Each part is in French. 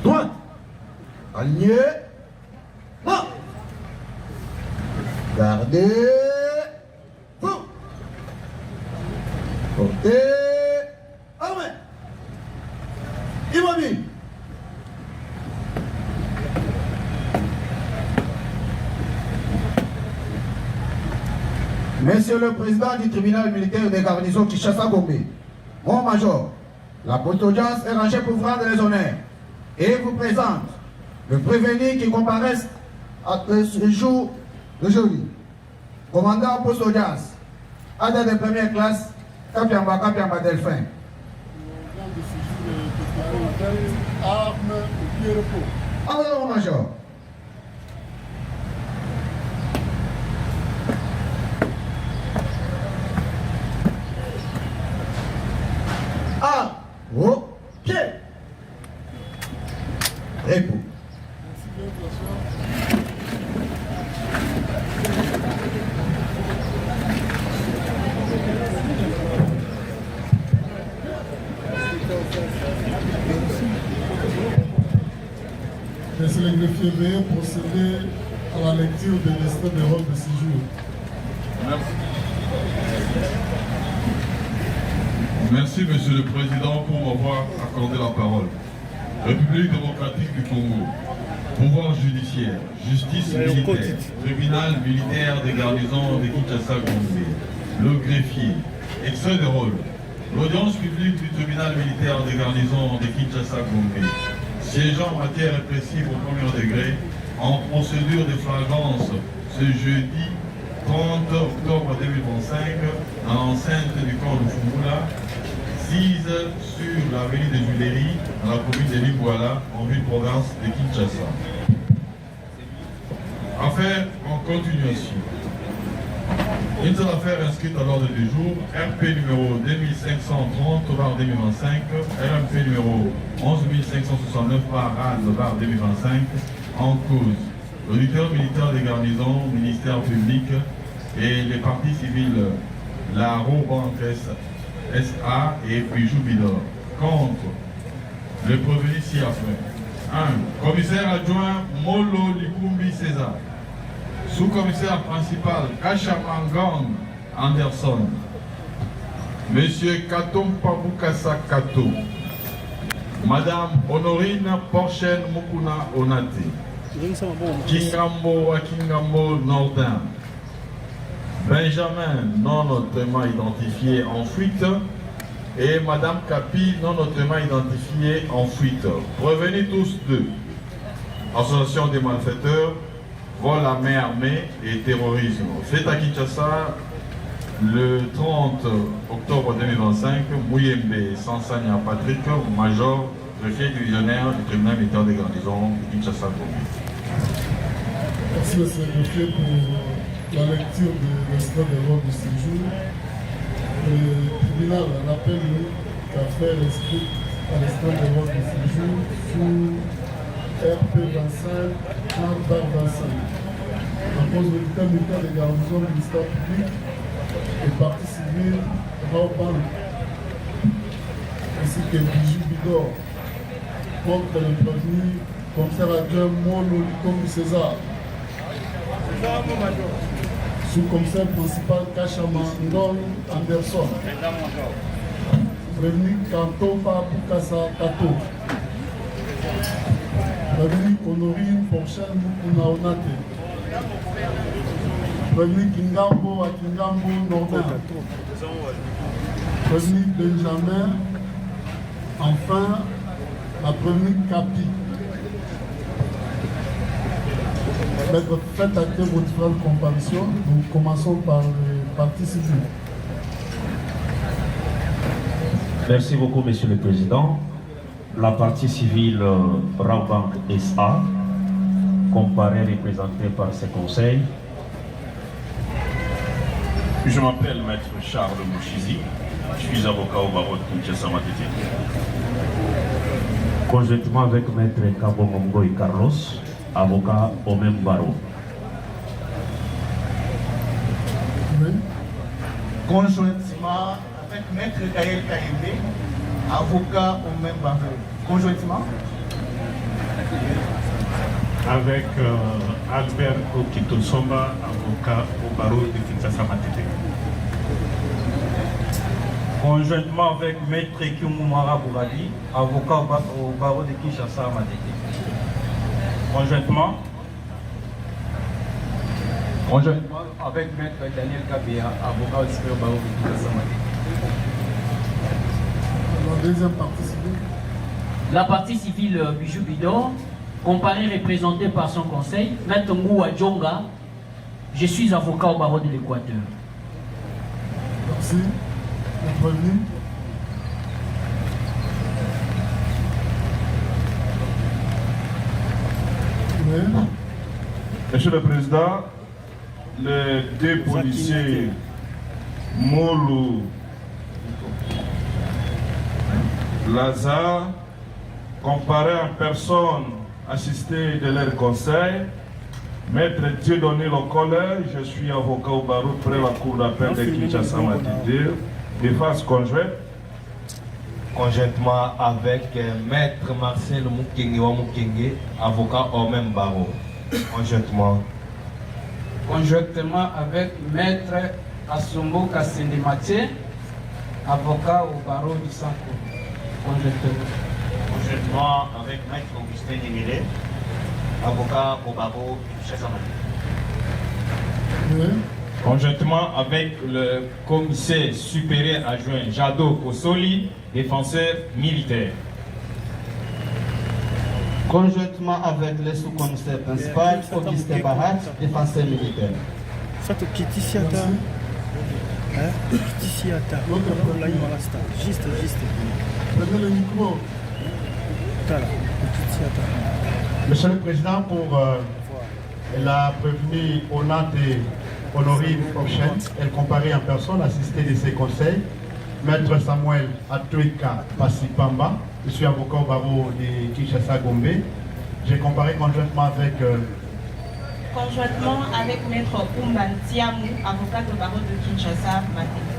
Droite. Aligné. Non. Gardez. Vous. Portez. Armé. Immobile. Monsieur le Président du tribunal militaire des garnisons Kinshasa-Gombe, mon major, la poste-audience est rangée pour vous rendre les honneurs et vous présente le prévenu qui comparaisse à ce jour d'aujourd'hui. Commandant poste-audience, adhérent de première classe, Kapiamba Delphin. Armes et pied repos. Alors, mon major. Ok. Repos. Monsieur le greffier, veuillez procéder à la lecture de l'extrait de rôle de séjour. Merci, Monsieur le Président, pour m'avoir accordé la parole. République démocratique du Congo, pouvoir judiciaire, justice militaire, tribunal militaire des garnisons de Kinshasa-Gombe, le greffier, extrait de rôle. L'audience publique du tribunal militaire des garnisons de Kinshasa-Gombe, siégeant en matière répressive au premier degré, en procédure de flagrance ce jeudi 30 octobre 2025, dans l'enceinte du camp de Fumula, sise sur l'avenue de Juléry, dans la commune de Lingwala, en ville-province de Kinshasa. Affaire en continuation. Une seule affaire inscrite à l'ordre du jour, RP numéro 2530/2025, RMP numéro 11569/2025, en cause l'auditeur militaire des garnisons, ministère public et les partis civils La Banque SA et Bijou Bidor. Contre le prévenu ci-après. 1. Commissaire adjoint Molo Likumbi César. Sous-commissaire principal Kachamangang Anderson. Monsieur Katompa Bukasa Kato. Madame Honorine Porchen Mukuna Onate. Kingambo Akingambo Nordin. Benjamin, non notamment identifié en fuite, et Madame Capi, non notamment identifiée en fuite. Revenez tous deux. Association des malfaiteurs, vol à main armée et terrorisme. Fait à Kinshasa le 30 octobre 2025, Mouyembe Sansania Patrick, major, greffier divisionnaire du tribunal militaire des garnisons de Kinshasa-Gombe. Merci, monsieur le greffier, pour la lecture de l'extrait de l'ordre de séjour. Le tribunal rappelle qu'affaire inscrite à l'extrait de l'ordre de séjour sous RP 25, 30/25. En cause de l'auditeur militaire des garnisons du ministère public et partie civile Raoban, ainsi que Bijou Bidor, contre le prévenu commissaire adjoint Molo Likombi César. Sous-commissaire principal Kachama Ndon Anderson. Prévenu Kantompa Bukasa Kato. Prévenu Honorine Porchen Mukuna Onate. Prévenu Kingambo Akingambo Nordin. Prévenu Benjamin. Enfin, la prévenu Capi. Maître, faites acter vos différentes comparaisons. Nous commençons par les parties civiles. Merci beaucoup, Monsieur le Président. La partie civile Raobank SA, comparée représentée par ses conseils. Je m'appelle Maître Charles Mouchizi. Je suis avocat au barreau de Kinshasa Matete. Conjointement avec Maître Kabo Mongoy Carlos, avocat au même barreau. conjointement avec Maître Gaël Kaïmé, avocat au même barreau. Conjointement avec Albert Okitosomba, avocat au barreau de Kinshasa Matete. Conjointement avec Maître Kiumumara Bouradi, avocat au barreau de Kinshasa Matete. Conjointement avec Maître Daniel Kabea, avocat au barreau de Kinshasa Matete. La deuxième partie civile. La partie civile Bijou Bidor, comparé représenté par son conseil, Maître Ngoua Djonga, je suis avocat au barreau de l'Équateur. Merci. Le prévenu. Oui. Monsieur le Président, les deux policiers Molo Lazare, comparés en personne, assistés de leur conseil, Maître Dieudonné Locolle, je suis avocat au barreau près la cour d'appel de Kinshasa Matete, défense conjointe. Conjointement avec Maître Marcel Mukenge, avocat au même barreau. Conjointement. Conjointement avec Maître Asombo Kassendematé, avocat au barreau du Sanko. Conjointement avec Maître Augustin Nyemile, avocat au barreau du Kinshasa Matete. Conjointement avec le commissaire supérieur adjoint Jado Kosoli, défenseur militaire. Conjointement avec le sous-commissaire principal, Augustin Barat, défenseur militaire. Prenez le micro. Monsieur le Président, pour la prévenue Onate Honorine Prochaine, elle comparait en personne, assistée de ses conseils, Maître Samuel Atoika Passipamba, je suis avocat au barreau de Kinshasa Gombe. J'ai comparé conjointement avec Maître Oumban Tiamou, avocat au barreau de Kinshasa Matete.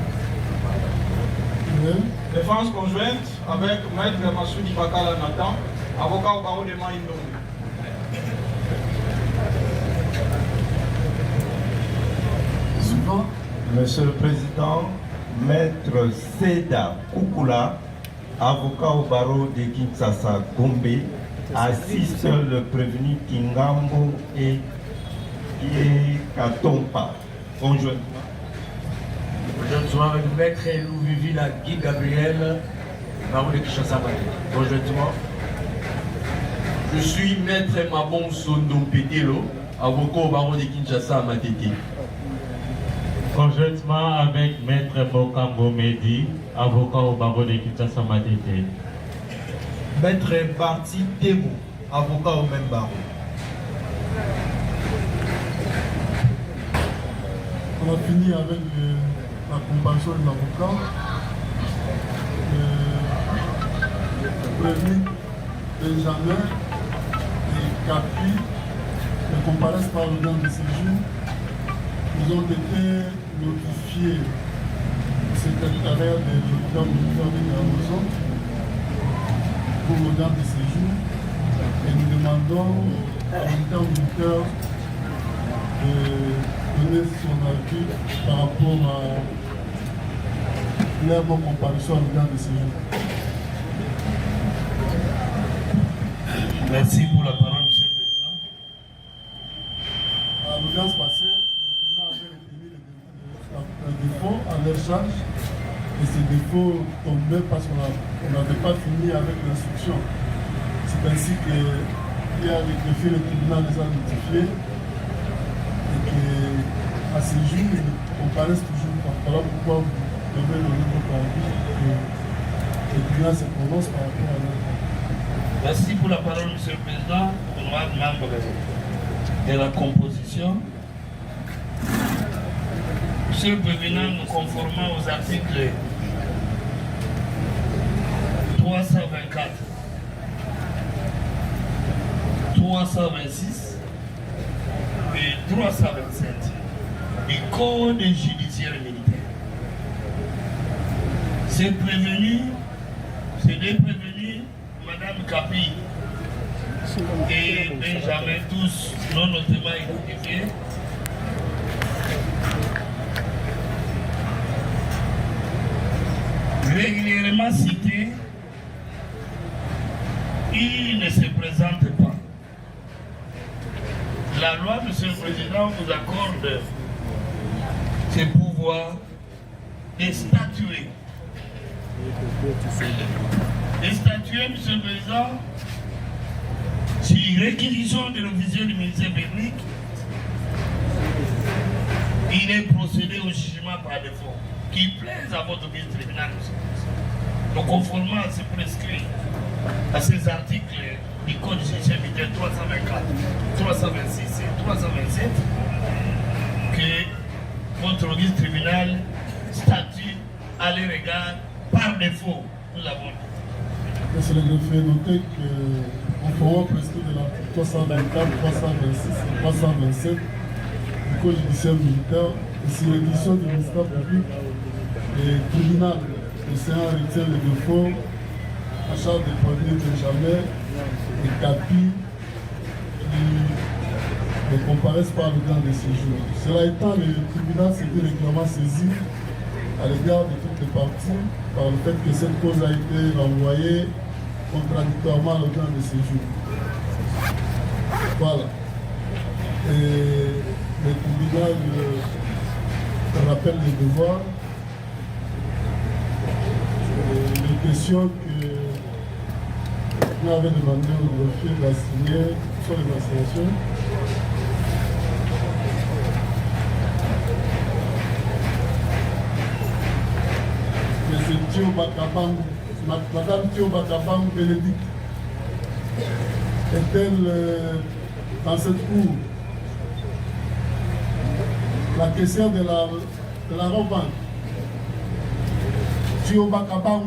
Défense conjointe avec Maître Massoudi Bakala Nathan, avocat au barreau de Maïndo. Monsieur le Président, Maître Seda Koukoula, avocat au barreau de Kinshasa Gombe, assiste le prévenu Kingambo et Katompa, conjointement. Conjointement avec Maître Louvivila Guy Gabriel, barreau de Kinshasa Matete. Conjointement. Je suis Maître Mabon Sondom Petelo, avocat au barreau de Kinshasa Matete. Conjointement avec Maître Mokambo Medi, avocat au barreau de Kinshasa Matete. Maître Barti Temo, avocat au même barreau. On a fini avec la comparaison de l'avocat. Le prévenu Benjamin et Capi ne comparaissent par le nom de séjour. Ils ont été notifiés au secrétariat de l'État militaire de Amazon pour le nom de séjour. Et nous demandons à l'État militaire de donner son avis par rapport à leur comparaison à l'État de séjour. Merci pour la parole, Monsieur le Président. À l'audience passée, le tribunal avait retenu un défaut à leur charge et ces défauts tombaient parce qu'on n'avait pas fini avec l'instruction. C'est ainsi qu'il y a les faits, le tribunal les a notifiés et qu'à ce jour, ils comparaissent toujours. Voilà pourquoi vous devez donner votre avis et le tribunal se prononce par rapport à leur cas. Merci pour la parole, Monsieur le Président, honorable membre de la composition. Monsieur le Président, nous conformons aux articles 324, 326 et 327 du Code judiciaire militaire. Ces prévenus, c'est des prévenus, Madame Kapi et Benjamin, tous non notamment identifiés. Régulièrement cités, ils ne se présentent pas. La loi, Monsieur le Président, vous accorde ce pouvoir de statuer. De statuer, Monsieur le Président, sur réquisition de l'officier du ministère public, il est procédé au jugement par défaut, qui plaise à votre vice-tribunal. Donc, conformément à ce prescrit, à ces articles du Code judiciaire militaire 324, 326 et 327, que votre vice-tribunal statue à l'égard par défaut. Nous l'avons dit. Monsieur le greffier, notez qu'en forme prescrit de l'article 324, 326 et 327 du Code judiciaire militaire, et sur l'édition du ministère public et tribunal, le Sénat retient le défaut à charge des prévenus Benjamin et Kapi qui ne comparaissent pas le temps de séjour. Cela étant, le tribunal s'est dit régulièrement saisi à l'égard de toutes les parties par le fait que cette cause a été renvoyée contradictoirement à l'audience de séjour. Voilà. Et le tribunal rappelle les devoirs. Les questions que vous avez demandé au greffier d'assigner sur les assignations. M. Thio Bakabang, Madame Thio Bakabang Bénédicte, est-elle dans cette cour la caissière de la Robank, Thio Bakabang?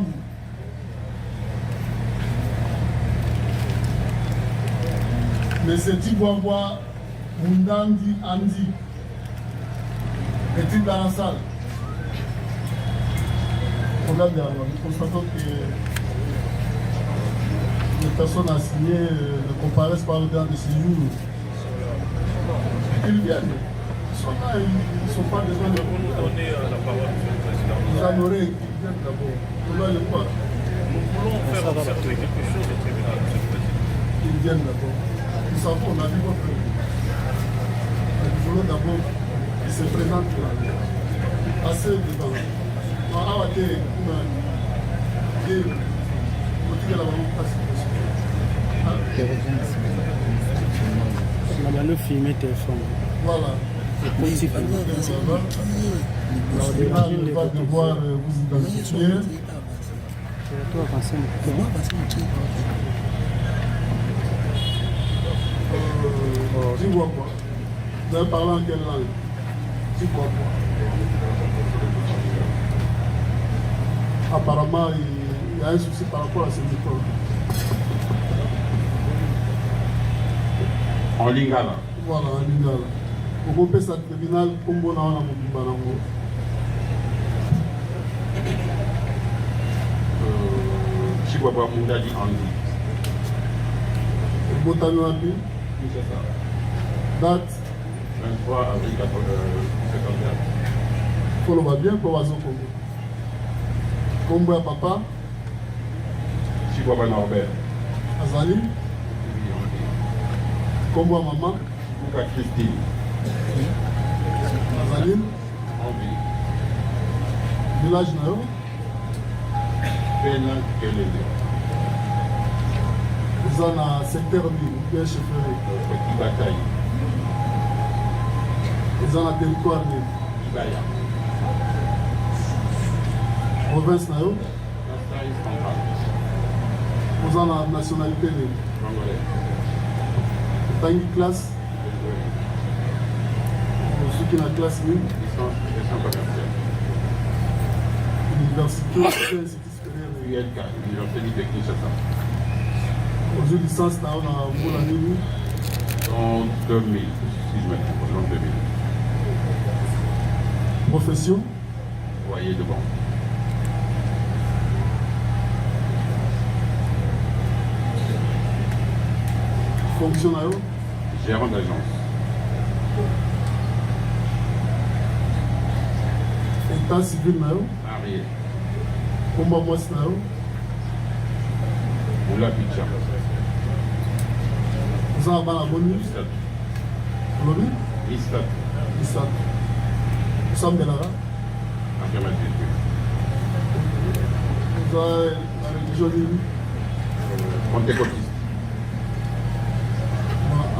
M. Tibouaboua Mundandi Andi, est-il dans la salle? Nous constatons que les personnes assignées ne comparaissent pas au temps de séjour. Ils viennent. Ils sont là, ils ne sont pas besoin de donner la parole, Monsieur le Président. Vous honorez qu'ils viennent d'abord. Vous voulez quoi? Nous voulons faire observer quelque chose au tribunal, Monsieur le Président. Ils viennent d'abord. Nous savons, on a vu votre vie. Nous voulons d'abord qu'ils se présentent là. Assez devant. Le film est téléphone. Voilà. Il va devoir vous identifier. Dis-moi quoi. Vous avez parlé en quelle langue? Dis-moi quoi. Apparemment, il y a un souci par rapport à cette école. En lingala. Voilà, en lingala. Au groupe sa tribunal, comme on a un mobile. Chibaba Mundadi Andi. Botano Andi. Date 23 avril 1954. Faut le voir bien pour Wazo Congo. Combo à papa. Chibaba Norbert. Azali. Combo à maman. Luka Christine. Azaline. Henri. Village Nao. Pena Kelele. Vous en avez secteur bien chefferie. Petit bataille. Vous en avez territoire. Ibaya. Province Nao. Vous en avez nationalité. Tangi classe. Ceux qui ont la classe 1. Université supérieure. ULK, Université de Kinshasa. Aujourd'hui, licence dans l'année en 2000, si je me trompe, en 2000. Profession. Foyer de banque. Fonction là-haut? Gérant d'agence. État civil là-haut? Marié. Comment moi c'est là-haut? Oula Picha. Vous avez la bonne Istat. Lobby? Istat. Istat. Nous sommes de là-bas? Affirmatif. Vous avez la religion libre? Pentecôtiste.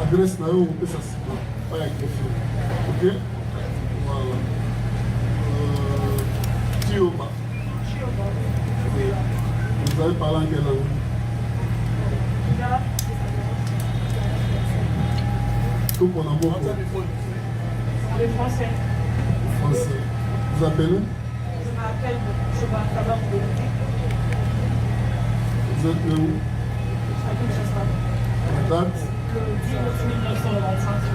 Adresse là où on peut s'assister. Pas avec les filles. Ok? Voilà. Tioba. Oui. Vous avez parlé en quelle langue? Tout mon amour. Le français. Français. Vous appelez? Je m'appelle Chouba. Vous êtes de où? À Kinshasa. La date? Le 10 août 1995.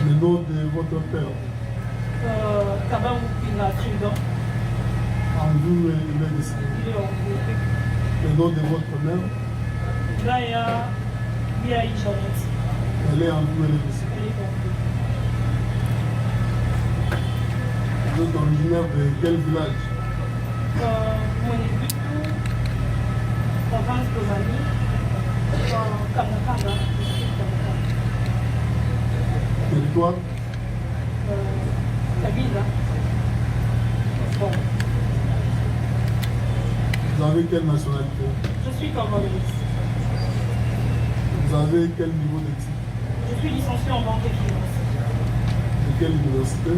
Le nom de votre père? Kabam Pina Tridon. En vous, il est décédé. Il est en groupe. Le nom de votre mère? Gaïa Biaï Janet. Elle est en vous, elle est décédée. Elle est en groupe. Vous êtes originaire de quel village? Monibutu, province de Mali, Kamukanda. Territoire? Kabila. Bon. Vous avez quelle nationalité? Je suis congolaise. Vous avez quel niveau d'études? Je suis licenciée en banque et finance. De quelle université?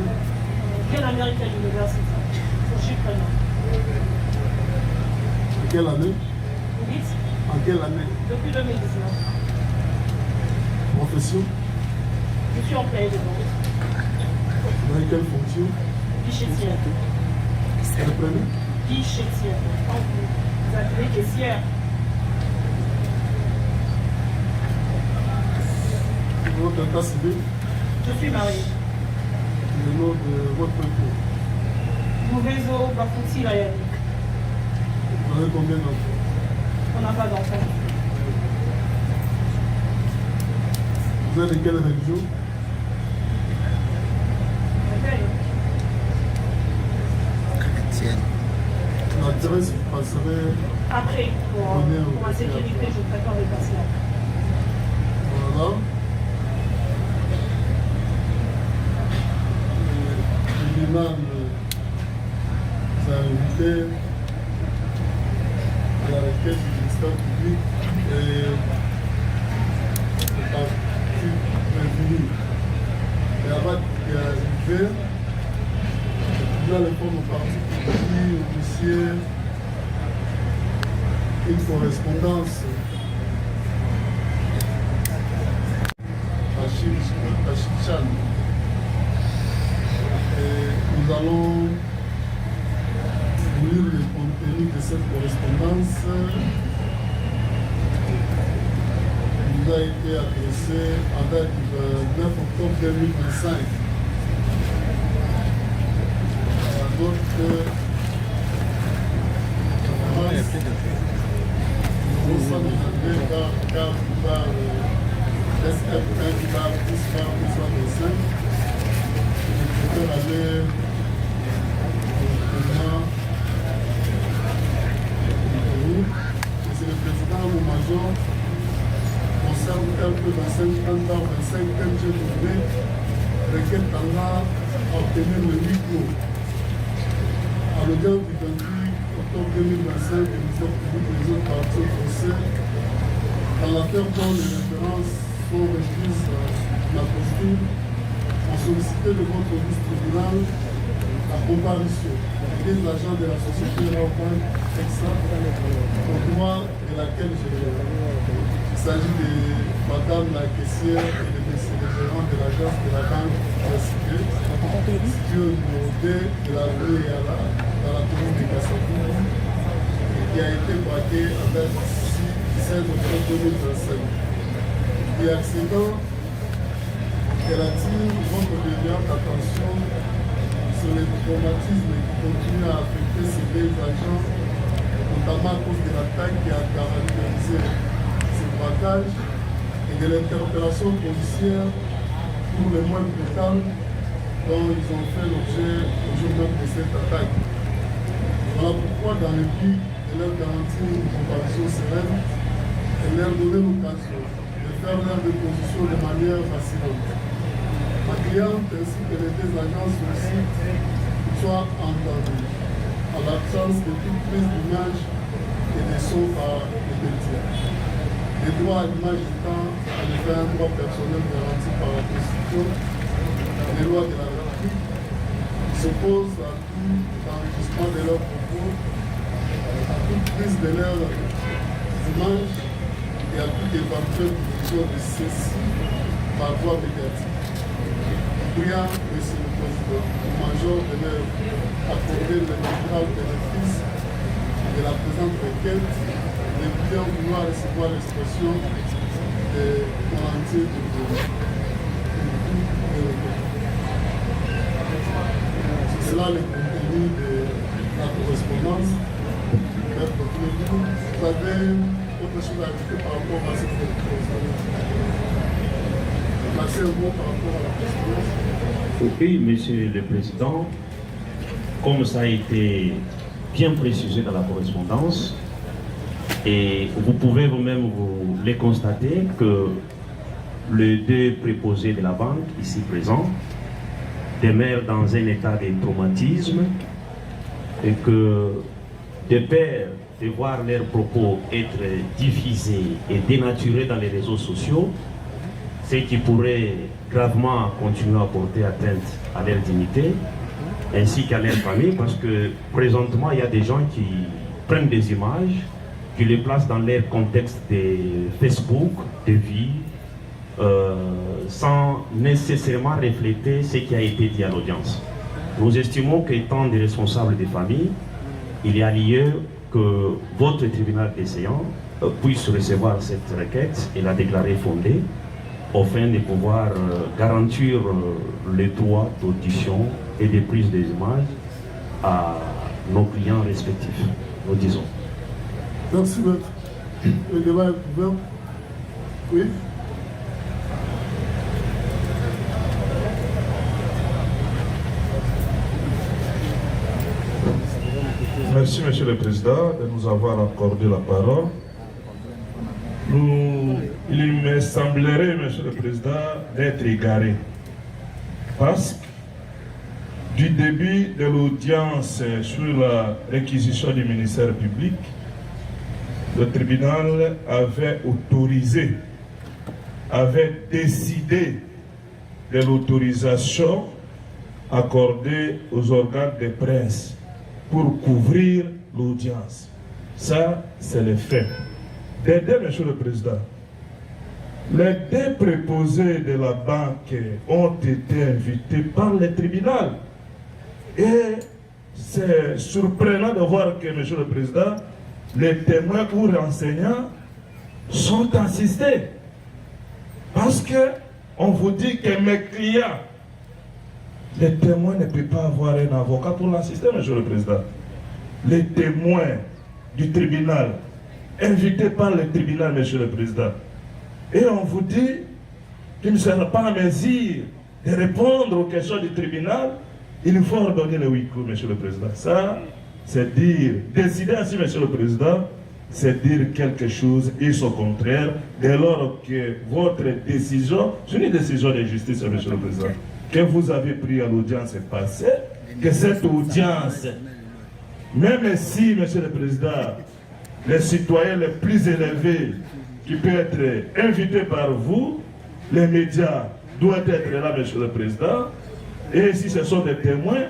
Quelle American University? Je suis prenant. De quelle année? Vous dites? En quelle année? Depuis 2019. Profession? Je suis employée de banque. Vous avez quelle fonction? Guichetière. Reprenez? Guichetière. Vous appelez caissière. Votre état civil? Je suis mariée. Le nom de votre époux? Mouvezo Bafouti Layanik. Vous avez combien d'enfants? On n'a pas d'enfants. Vous êtes de quelle religion? Chrétienne. L'adresse, vous passerez. Après, pour ma sécurité, je préfère les patients. Voilà. L'imam vous a invité à la requête du ministère public et le parti prévenu. Et avant qu'il arrive, il a répondu au parti public, au dossier, une correspondance à Chichan. Et nous allons vous lire le contenu de cette correspondance. Il nous a été adressé en date du 9 octobre 2025. Donc, nous sommes demandés par SF1 qui va 10 je vais aller c'est le président ou major concerne un peu 25 ans, 25 ans, j'ai trouvé lequel tendra à obtenir le micro. À l'audience du 28 octobre 2025, le ministère public des autres partis au Conseil, dans l'affaire dont les références sont reprises la posture, ont sollicité de votre vice-tribunal la comparution des agents de la société Raoban Exa, au droit de laquelle il s'agit de madame la caissière et de monsieur le gérant de l'agence de la banque située au numéro D de la rue Yala, dans la commune de Kassakou, qui a été braqué en date 16 octobre 2025. Et accident elle attire votre déviante attention sur les traumatismes qui continuent à affecter ces deux agents, notamment à cause de l'attaque qui a caractérisé cet braquage et de l'interpellation policière pour les moindres détails dont ils ont fait l'objet au jour même de cette attaque. Voilà pourquoi, dans le but de leur garantir une comparution sereine et leur donner l'occasion de faire leur déposition de manière vacillante. Ma cliente ainsi que les deux agents sur le site soient entendus, en l'absence de toute prise d'image et de son par les médias. Les droits à l'image étant en effet un droit personnel garanti par la Constitution et les lois de la République, qui s'opposent à tout enregistrement de leurs propos, à toute prise de leurs images et à toute éventuelle diffusion de ceci par voie médiatique. Priant, Monsieur le Président, le Major de leur accorder l'intégral bénéfice de la présente requête, les clients vouloir recevoir l'expression de mon entier de c'est cela le contenu de la correspondance. Vous avez autre chose à ajouter par rapport à cette correspondance? Merci un mot par rapport à la correspondance. Oui, Monsieur le Président, comme ça a été bien précisé dans la correspondance, et vous pouvez vous-même vous les constater que les deux préposés de la banque, ici présents, demeurent dans un état de traumatisme et que de peur de voir leurs propos être diffusés et dénaturés dans les réseaux sociaux, ce qui pourrait gravement continuer à porter atteinte à leur dignité ainsi qu'à leur famille, parce que présentement il y a des gens qui prennent des images, qui les placent dans leur contexte de Facebook, de vie, sans nécessairement refléter ce qui a été dit à l'audience. Nous estimons qu'étant des responsables des familles, il y a lieu que votre tribunal décéant puisse recevoir cette requête et la déclarer fondée, afin de pouvoir garantir les droits d'audition et de prise des images à nos clients respectifs, nous disons. Merci, maître. Le débat est ouvert. Oui. Merci, Monsieur le Président, de nous avoir accordé la parole. Il me semblerait, Monsieur le Président, d'être égaré. Parce que du début de l'audience sur la réquisition du ministère public, le tribunal avait autorisé, avait décidé de l'autorisation accordée aux organes de presse pour couvrir l'audience. Ça, c'est le fait. Des deux, Monsieur le Président, les deux préposés de la banque ont été invités par le tribunal. Et c'est surprenant de voir que, Monsieur le Président, les témoins ou renseignants sont assistés. Parce que on vous dit que mes clients, les témoins ne peuvent pas avoir un avocat pour l'assister, Monsieur le Président. Les témoins du tribunal, invités par le tribunal, Monsieur le Président. Et on vous dit qu'ils ne seront pas en mesure de répondre aux questions du tribunal, il faut ordonner le huis clos, Monsieur le Président. Ça, c'est dire, décider ainsi, Monsieur le Président, c'est dire quelque chose et son contraire, dès lors que votre décision, c'est une décision de justice, Monsieur le Président, que vous avez pris à l'audience passée, que cette audience, même si, Monsieur le Président, les citoyens les plus élevés qui peuvent être invités par vous, les médias doivent être là, Monsieur le Président, et si ce sont des témoins,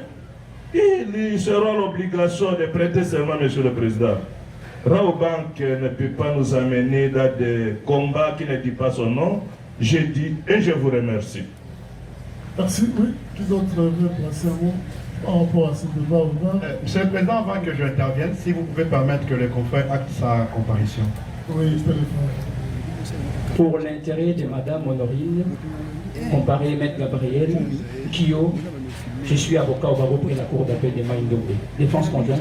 ils seront l'obligation de prêter serment, Monsieur le Président. Raobank ne peut pas nous amener dans des combats qui ne disent pas son nom. Je dis et je vous remercie. Merci. Oui, qui d'autre veut placer un mot par rapport à ce débat ouvert? Monsieur le Président, avant que j'intervienne, si vous pouvez permettre que le confrère acte sa comparution. Oui, je peux le faire. Pour l'intérêt de Madame Honorine, comparé Maître Gabriel, Kyo, Je suis avocat au barreau pour la cour d'appel de Maïndombe. Défense conjointe.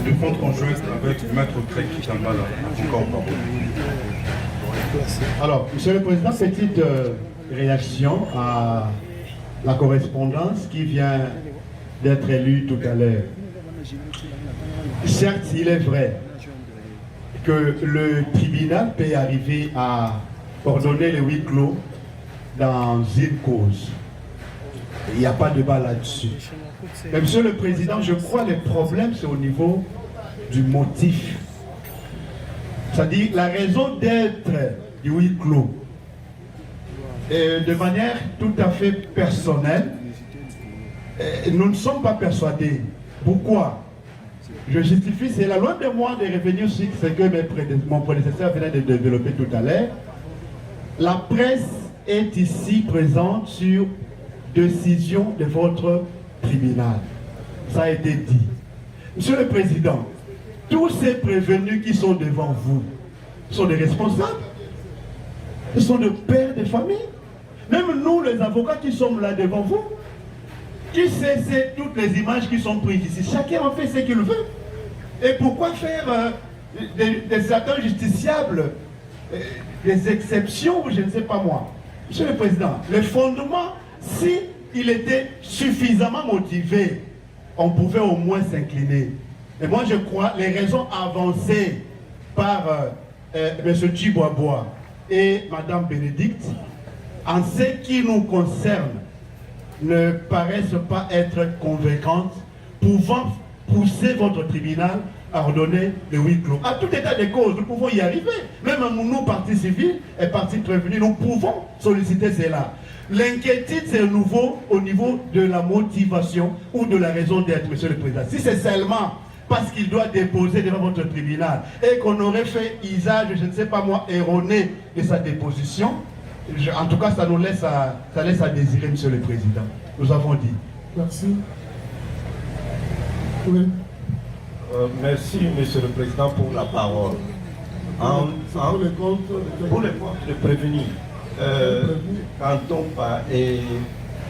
Défense conjointe avec Maître Kreki Tambala, avocat au barreau. Alors, Monsieur le Président, petite réaction à la correspondance qui vient d'être élue tout à l'heure. Certes, il est vrai que le tribunal peut arriver à ordonner le huis clos dans une cause. Il n'y a pas de débat là-dessus. Mais Monsieur le Président, je crois que le problème, c'est au niveau du motif. C'est-à-dire la raison d'être du huis clos. Et de manière tout à fait personnelle, nous ne sommes pas persuadés. Pourquoi? Je justifie, c'est la loi de moi de revenir sur ce que mon prédécesseur venait de développer tout à l'heure. La presse est ici présente sur décision de votre tribunal. Ça a été dit. Monsieur le Président, tous ces prévenus qui sont devant vous sont des responsables. Ils sont des pères de famille. Même nous, les avocats qui sommes là devant vous, qui sait toutes les images qui sont prises ici. Chacun en fait ce qu'il veut. Et pourquoi faire des atteintes justiciables, des exceptions, je ne sais pas moi. Monsieur le Président, le fondement, si il était suffisamment motivé, on pouvait au moins s'incliner. Et moi je crois, les raisons avancées par M. Tchiboaboa et Mme Bénédicte, en ce qui nous concerne, ne paraissent pas être convaincantes, pouvant pousser votre tribunal à ordonner le huis clos. À tout état de cause, nous pouvons y arriver. Même nous, partis civils et partis prévenus, nous pouvons solliciter cela. L'inquiétude, c'est nouveau au niveau de la motivation ou de la raison d'être, Monsieur le Président. Si c'est seulement parce qu'il doit déposer devant votre tribunal et qu'on aurait fait usage, je ne sais pas moi, erroné de sa déposition, en tout cas, ça nous laisse à désirer, Monsieur le Président. Nous avons dit. Merci. Oui. Merci, Monsieur le Président, pour la parole. Pour les comptes de prévenus, Kantompa et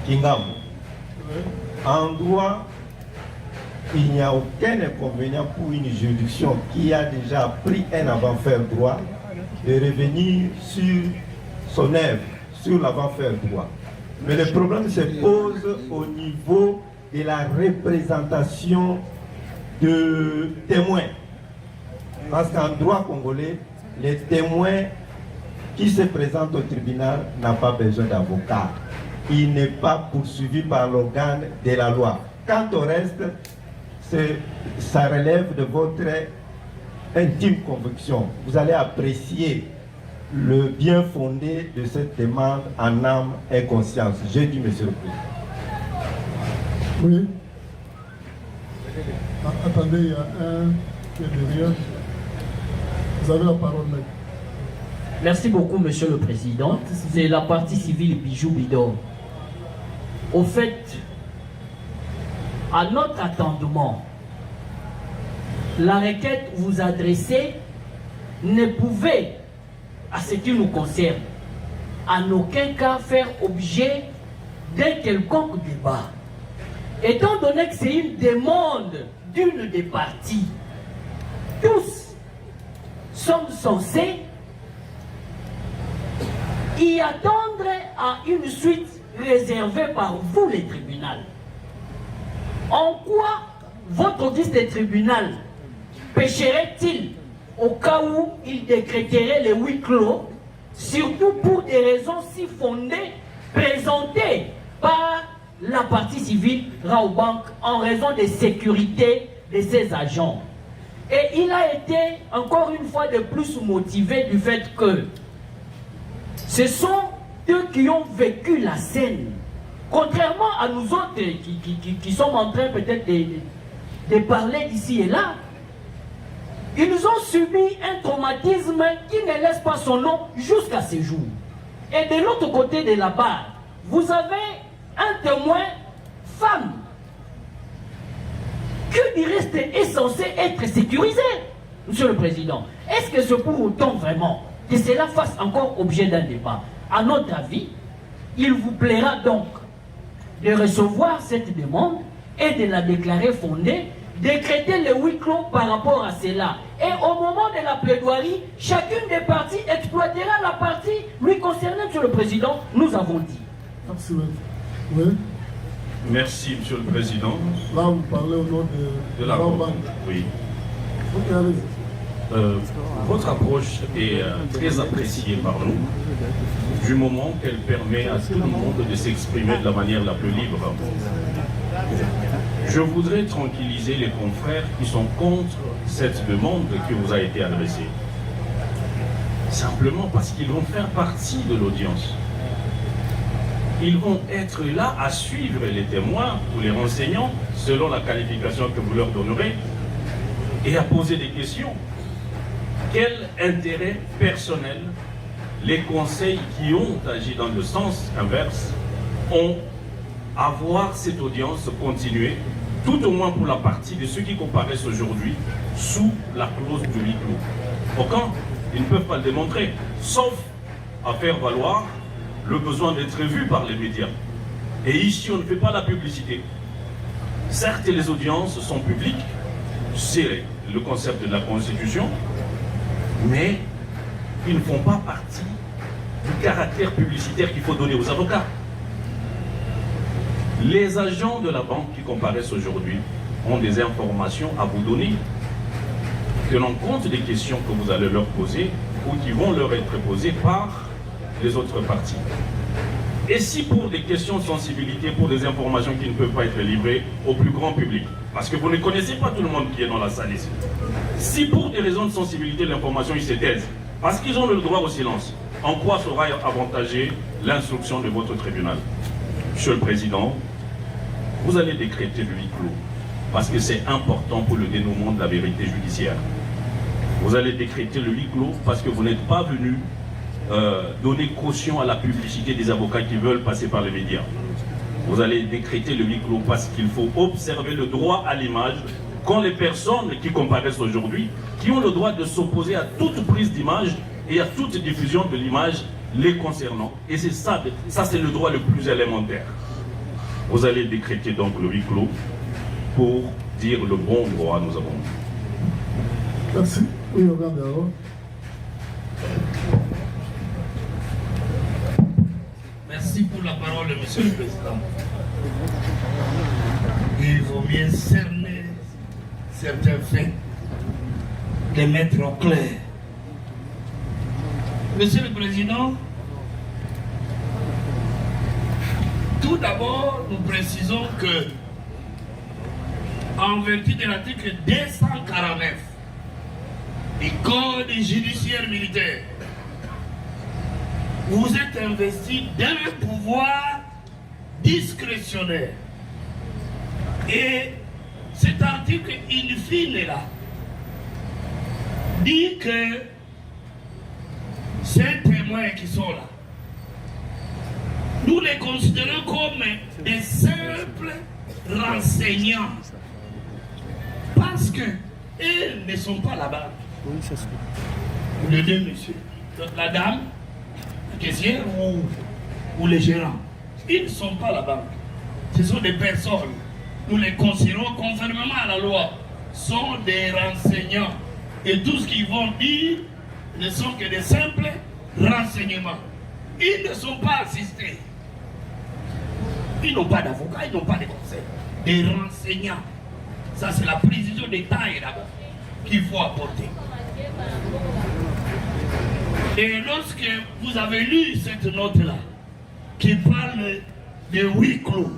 Kingam, en droit, il n'y a aucun inconvénient pour une juridiction qui a déjà pris un avant-faire droit de revenir sur son œuvre, sur l'avant-faire droit. Mais le problème se pose au niveau de la représentation de témoins. Parce qu'en droit congolais, les témoins qui se présentent au tribunal n'ont pas besoin d'avocat. Il n'est pas poursuivi par l'organe de la loi. Quant au reste, ça relève de votre intime conviction. Vous allez apprécier le bien fondé de cette demande en âme et conscience. J'ai dit, Monsieur le Président. Oui. Attendez, il y a un qui est derrière. Vous avez la parole, maître. Merci beaucoup, Monsieur le Président. C'est la partie civile Bijou Bidon. Au fait, à notre attendement, la requête vous adressée ne pouvait, à ce qui nous concerne, en aucun cas faire objet d'un quelconque débat. Étant donné que c'est une demande d'une des parties, tous sommes censés y attendre à une suite réservée par vous, les tribunaux. En quoi votre audice des tribunaux pécherait-il au cas où il décréterait les huis clos, surtout pour des raisons si fondées présentées par la partie civile Raobank en raison de sécurité de ses agents. Et il a été encore une fois de plus motivé du fait que ce sont eux qui ont vécu la scène. Contrairement à nous autres qui sommes en train peut-être de parler ici et là, ils ont subi un traumatisme qui ne laisse pas son nom jusqu'à ce jour. Et de l'autre côté de la barre, vous avez un témoin femme qui du reste est censé être sécurisé, Monsieur le Président. Est-ce que c'est pour autant vraiment que cela fasse encore objet d'un débat? À notre avis, il vous plaira donc de recevoir cette demande et de la déclarer fondée, décréter le huis clos par rapport à cela. Et au moment de la plaidoirie, chacune des parties exploitera la partie lui concernant, Monsieur le Président, nous avons dit. Merci, oui. Merci, Monsieur le Président. Là, vous parlez au nom de la banque. Oui. Ok, allez-y. Votre approche est très appréciée par nous, du moment qu'elle permet à tout le monde de s'exprimer de la manière la plus libre. Je voudrais tranquilliser les confrères qui sont contre cette demande qui vous a été adressée. Simplement parce qu'ils vont faire partie de l'audience. Ils vont être là à suivre les témoins ou les renseignants selon la qualification que vous leur donnerez et à poser des questions. Quel intérêt personnel les conseils qui ont agi dans le sens inverse ont à voir cette audience continuer, tout au moins pour la partie de ceux qui comparaissent aujourd'hui sous la clause du huis clos. Aucun, ils ne peuvent pas le démontrer, sauf à faire valoir le besoin d'être vu par les médias. Et ici, on ne fait pas la publicité. Certes, les audiences sont publiques, c'est le concept de la Constitution, mais ils ne font pas partie du caractère publicitaire qu'il faut donner aux avocats. Les agents de la banque qui comparaissent aujourd'hui ont des informations à vous donner, tenant compte des questions que vous allez leur poser ou qui vont leur être posées par les autres parties. Et si pour des questions de sensibilité, pour des informations qui ne peuvent pas être livrées au plus grand public, parce que vous ne connaissez pas tout le monde qui est dans la salle ici, si pour des raisons de sensibilité l'information ils se taisent, parce qu'ils ont le droit au silence, en quoi sera avantagée l'instruction de votre tribunal? Monsieur le Président, vous allez décréter le huis clos, parce que c'est important pour le dénouement de la vérité judiciaire. Vous allez décréter le huis clos parce que vous n'êtes pas venu donner caution à la publicité des avocats qui veulent passer par les médias. Vous allez décréter le huis clos parce qu'il faut observer le droit à l'image quand les personnes qui comparaissent aujourd'hui, qui ont le droit de s'opposer à toute prise d'image et à toute diffusion de l'image les concernant. Et c'est ça, c'est le droit le plus élémentaire. Vous allez décréter donc le huis clos pour dire le bon droit nous avons. Merci. Oui, regardez alors. Merci pour la parole, Monsieur le Président. Il vaut mieux cerner certains faits, les mettre au clair. Monsieur le Président, tout d'abord, nous précisons que, en vertu de l'article 249 du Code judiciaire militaire, vous êtes investi d'un pouvoir discrétionnaire. Et cet article, in fine, là, dit que ces témoins qui sont là, nous les considérons comme des simples renseignants. Parce qu'ils ne sont pas là-bas. Les deux messieurs, la dame, la caissière ou les gérants, ils ne sont pas là-bas. Ce sont des personnes, nous les considérons conformément à la loi, sont des renseignants. Et tout ce qu'ils vont dire ne sont que des simples renseignements. Ils ne sont pas assistés. Ils n'ont pas d'avocat, ils n'ont pas de conseil. Des renseignants. Ça, c'est la précision des tailles d'abord qu'il faut apporter. Et lorsque vous avez lu cette note-là, qui parle de huis clos,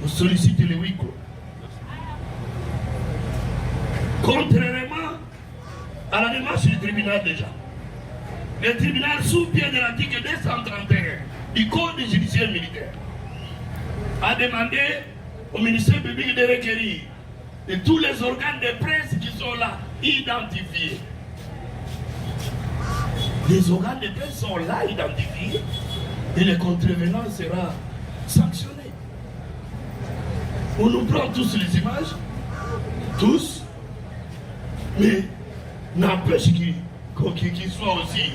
vous sollicitez le huis clos. Contrairement à la démarche du tribunal déjà, le tribunal, sous pied de l'article 231 du Code judiciaire militaire, a demandé au ministère public de requérir de tous les organes de presse qui sont là, identifiés. Les organes de presse sont là, identifiés, et le contrevenant sera sanctionné. On nous prend tous les images, tous, mais n'empêche qu'ils soient aussi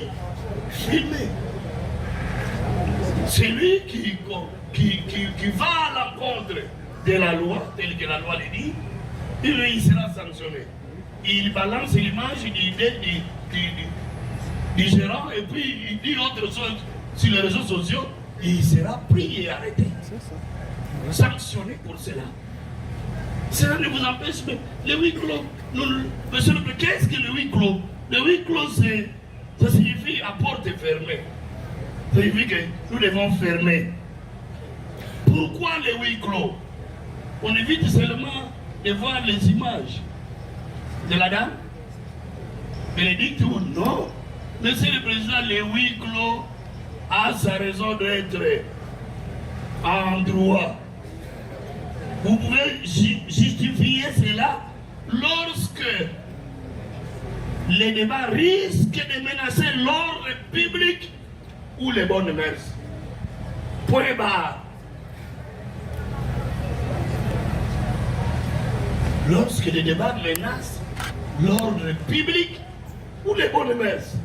filmés. Celui qui va à l'encontre de la loi, telle que la loi le dit, il sera sanctionné. Il balance l'image du gérant et puis il dit autre chose sur les réseaux sociaux, il sera pris et arrêté. Sanctionné pour cela. Cela ne vous empêche pas. Le huis clos, monsieur le président, qu'est-ce que le huis clos? Le huis clos, ça signifie à porte fermée. Ça signifie que nous devons fermer. Pourquoi le huis clos? On évite seulement de voir les images de la dame Bénédicte ou non. Monsieur le Président, le huis clos a sa raison d'être en droit. Vous pouvez justifier cela lorsque les débats risquent de menacer l'ordre public ou les bonnes mœurs. Point barre. Lorsque les débats menacent l'ordre public ou les bonnes mœurs.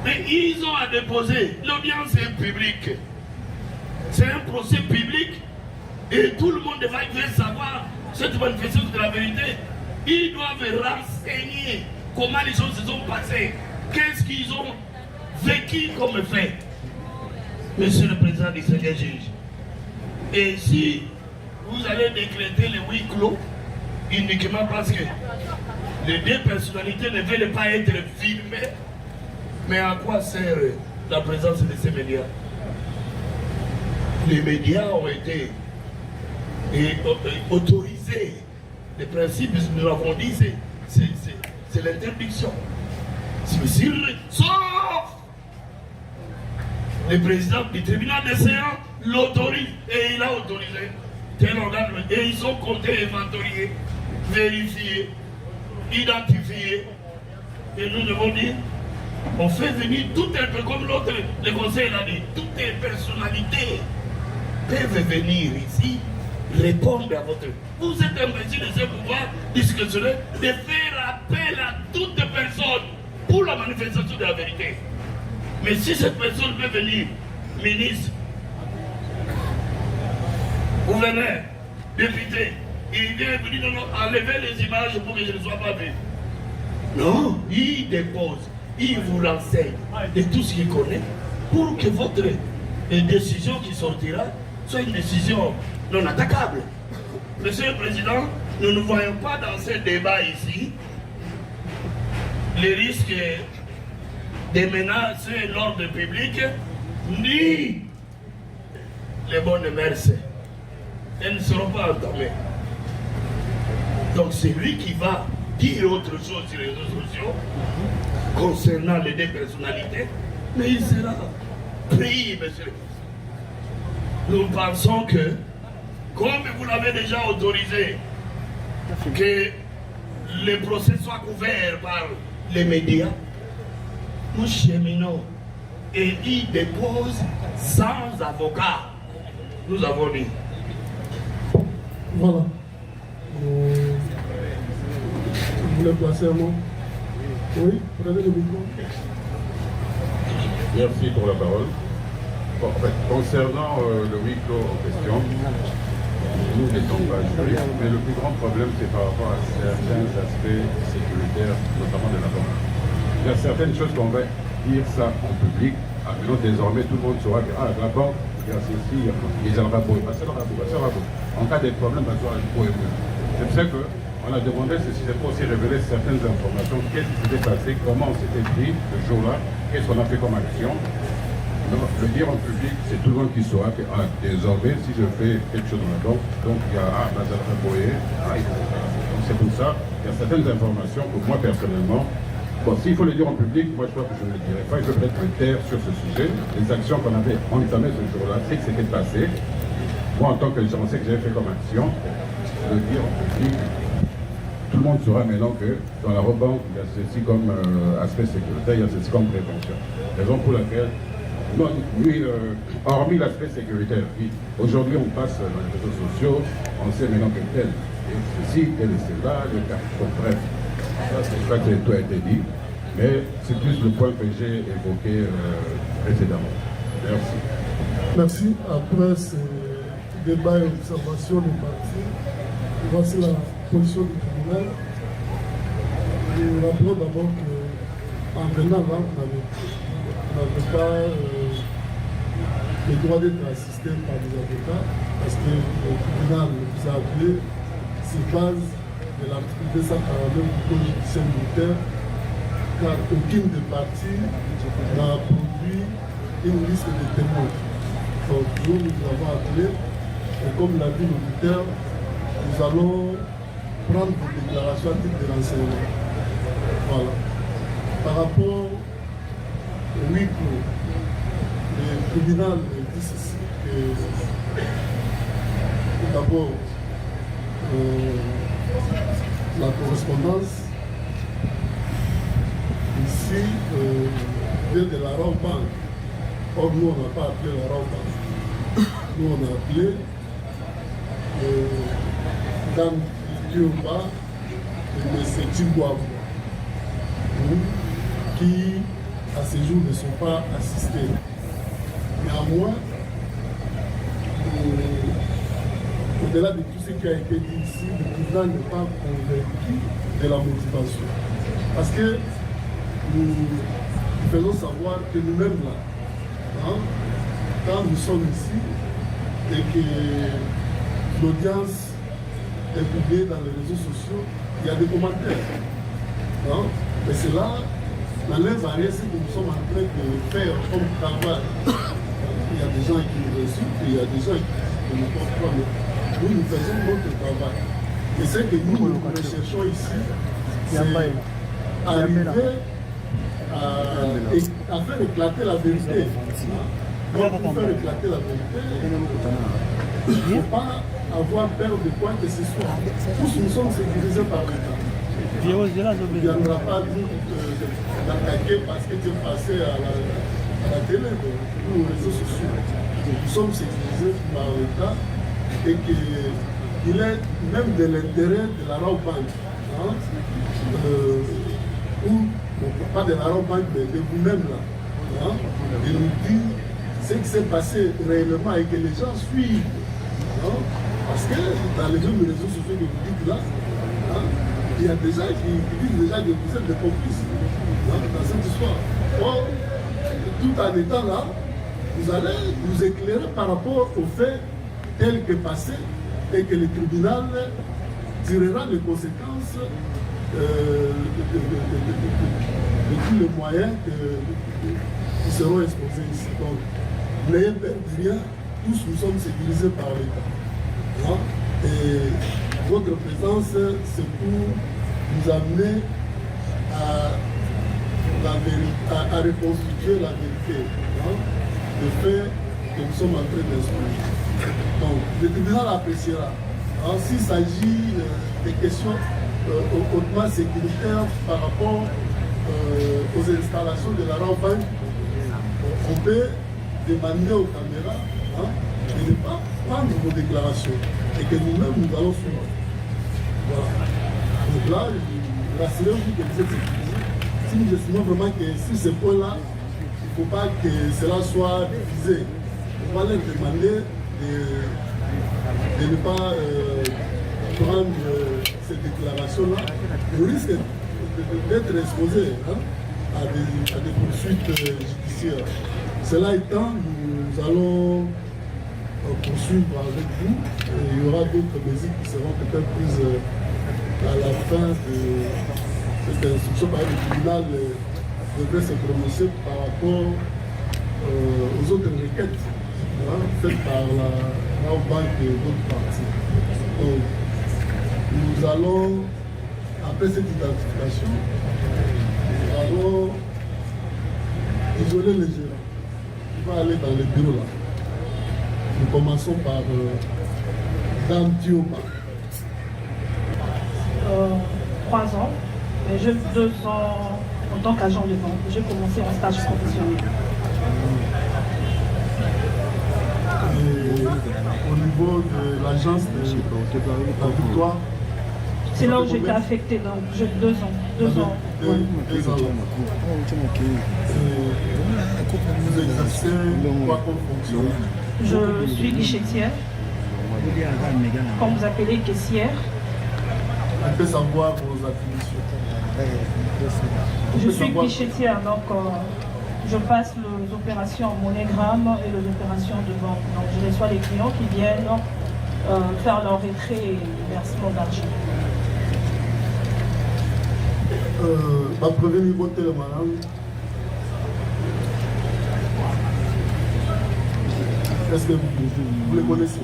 Mais ils ont à déposer. L'audience est publique. C'est un procès public et tout le monde va savoir cette manifestation de la vérité. Ils doivent renseigner comment les choses se sont passées. Qu'est-ce qu'ils ont vécu comme fait. Monsieur le Président du Seigneur juge. Et si vous allez décréter le huis clos, uniquement parce que les deux personnalités ne veulent pas être filmées, mais à quoi sert la présence de ces médias? Les médias ont été autorisés. Les principes, nous l'avons dit, c'est l'interdiction. Sauf le président du tribunal des séances l'autorise et il a autorisé tel organe et ils sont comptés, inventoriés, vérifiés, identifiés. Et nous devons dire, on fait venir tout un peu comme l'autre, le conseil l'a dit, toutes les personnalités peuvent venir ici répondre à votre... Vous êtes investi de ce pouvoir discrétionnaire de faire appel à toute personne pour la manifestation de la vérité. Mais si cette personne peut venir, ministre, gouverneur, député, il vient venir enlever les images pour que je ne sois pas vu. Non, il dépose, il vous renseigne de tout ce qu'il connaît pour que votre décision qui sortira soit une décision non attaquable. Monsieur le Président, nous ne voyons pas dans ce débat ici les risques de menacer l'ordre public ni les bonnes mœurs. Elles ne seront pas entamées. Donc c'est lui qui va dire autre chose sur les réseaux sociaux concernant les deux personnalités, mais il sera pris, monsieur le Président. Nous pensons que, comme vous l'avez déjà autorisé, que le procès soit couvert par les médias, nous cheminons et il dépose sans avocat. Nous avons dit. Voilà. Vous voulez placer un mot? Oui, prenez le micro. Merci pour la parole. Bon, en fait, concernant le huis clos en question, nous n'étions pas juristes, mais le plus grand problème c'est par rapport à certains aspects sécuritaires, notamment de la banque. Il y a certaines choses qu'on va dire ça en public, alors désormais tout le monde saura que la banque, il y a ceci, ils en rabot, en cas de problème, c'est pour c'est ça qu'on a demandé si c'était pour aussi révéler certaines informations, qu'est-ce qui s'était passé, comment on s'était pris le jour-là, qu'est-ce qu'on a fait comme action. Le dire en public, c'est tout le monde qui saura que désormais, si je fais quelque chose dans la banque, donc il y a c'est pour ça, il y a certaines informations que moi personnellement, bon, s'il faut le dire en public, moi je crois que je ne le dirai pas, il faut peut-être me taire sur ce sujet. Les actions qu'on avait entamées ce jour-là, c'est que c'était passé. Moi en tant que j'en sais que j'avais fait comme action, le dire en public, tout le monde saura maintenant que dans la rebanque, il y a ceci comme aspect sécuritaire, il y a ceci comme prévention. Raison pour laquelle, non, oui, hormis l'aspect sécuritaire, oui, aujourd'hui on passe dans les réseaux sociaux, on sait maintenant que tel est ceci, tel est cela, le cas. Donc bref, ça c'est vrai que tout a été dit, mais c'est plus le point que j'ai évoqué précédemment. Merci. Merci. Après ce débat et observation des partis, voici la position du tribunal. Nous rappelons d'abord qu'en venant là, vous n'avez pas le droit d'être assisté par des avocats parce que le tribunal vous a appelé sur base de l'article 249 du Code judiciaire militaire, car aucune des parties n'a produit une liste de témoins. Donc nous avons appelé, et comme l'a dit l'auditeur, nous allons prendre vos déclarations à titre de renseignement. Voilà. Par rapport au huis clos, le tribunal dit ceci que d'abord la correspondance ici vient de la Raw Bank. Or nous on n'a pas appelé la Raw Bank. Nous on a appelé Dame Diomba et M. Tigouabou, qui à ce jour ne sont pas assistés. Néanmoins, au-delà de tout ce qui a été dit ici, le président n'est pas convaincu de la motivation. Parce que nous faisons savoir que nous-mêmes là, hein, quand nous sommes ici et que l'audience est publiée dans les réseaux sociaux, il y a des commentaires. Hein, mais c'est là, n'enlève à rien ce que nous sommes en train de faire comme travail. Il y a des gens qui nous insultent, il y a des gens qui ne pensent pas, mais nous faisons notre travail. Et ce que nous recherchons ici, c'est arriver à faire éclater la vérité. Donc, pour faire éclater la vérité, il ne faut pas avoir peur de quoi que ce soit. Tous nous sommes sécurisés par l'État. Il ne viendra pas d'attaquer parce que tu es passé à la télé ou aux réseaux sociaux. Nous sommes sécurisés par l'État et qu'il est même de l'intérêt de la Raw Bank, hein, ou pas de la Raw Bank, mais de vous-même là, hein, de nous dire ce qui s'est passé réellement et que les gens suivent. Hein, parce que dans les mêmes réseaux sociaux que vous dites là, hein, il y a des gens qui disent déjà que vous êtes des complices, hein, dans cette histoire. Or, tout en étant là, vous allez nous éclairer par rapport aux faits tels que passés et que le tribunal tirera les conséquences de tous les moyens qui seront exposés ici. Donc, n'ayez peur de rien, tous nous sommes sécurisés par l'État. Hein? Et votre présence, c'est pour nous amener à reconstituer la vérité, hein, le fait que nous sommes en train d'instruire. Donc, le tribunal appréciera. Hein, s'il s'agit des questions hautement sécuritaires par rapport aux installations de la Raw Bank, on peut demander aux caméras, hein, de ne pas prendre vos déclarations et que nous-mêmes nous allons suivre. Voilà. Donc là, rassurez-vous que vous êtes sécurisés. Si nous estimons vraiment que sur ce point-là, il ne faut pas que cela soit divisé. On va leur demander de ne pas prendre ces déclarations-là. On risque d'être exposé, hein, à des poursuites judiciaires. Cela étant, nous allons poursuivre avec vous. Et il y aura d'autres mesures qui seront peut-être prises à la fin de cette instruction. Par exemple, le tribunal devrait se prononcer par rapport aux autres requêtes, hein, faites par la Raw Bank et d'autres parties. Donc, nous allons, après cette identification, nous allons isoler les gérants. On va aller dans les bureaux là. Nous commençons par Dame Diomba. 3 ans, mais j'ai 2 ans en tant qu'agent de vente. J'ai commencé en stage professionnel. Et au niveau de l'agence de la Victoire, C'est là où j'étais affectée, donc j'ai 2 ans. 2 ans. Vous exercez quoi comme fonction? Je suis guichetière, comme vous appelez caissière. On peut savoir vos attributions. Je suis guichetière, donc je passe les opérations MoneyGram et les opérations de banque. Donc je reçois les clients qui viennent faire leur retrait et versement d'argent. Ma premier niveau de télémanam. Est-ce que vous les connaissez?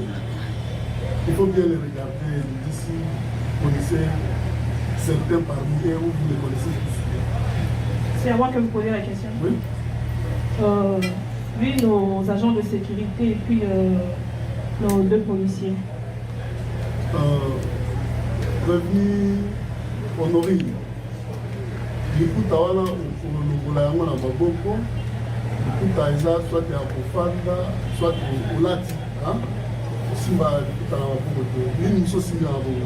Il faut bien les regarder d'ici. Vous connaissez certains parmi eux ou vous les connaissez tous? C'est à moi que vous posez la question. Oui. Oui, nos agents de sécurité et puis nos 2 policiers. Revenu Honorine. L'écoute à Wala, on l'a eu à Baboko. L'écoute à Isa, soit à Kofanda, soit au Lati. Simba, l'écoute à Baboko. L'une nous aussi à Baboko.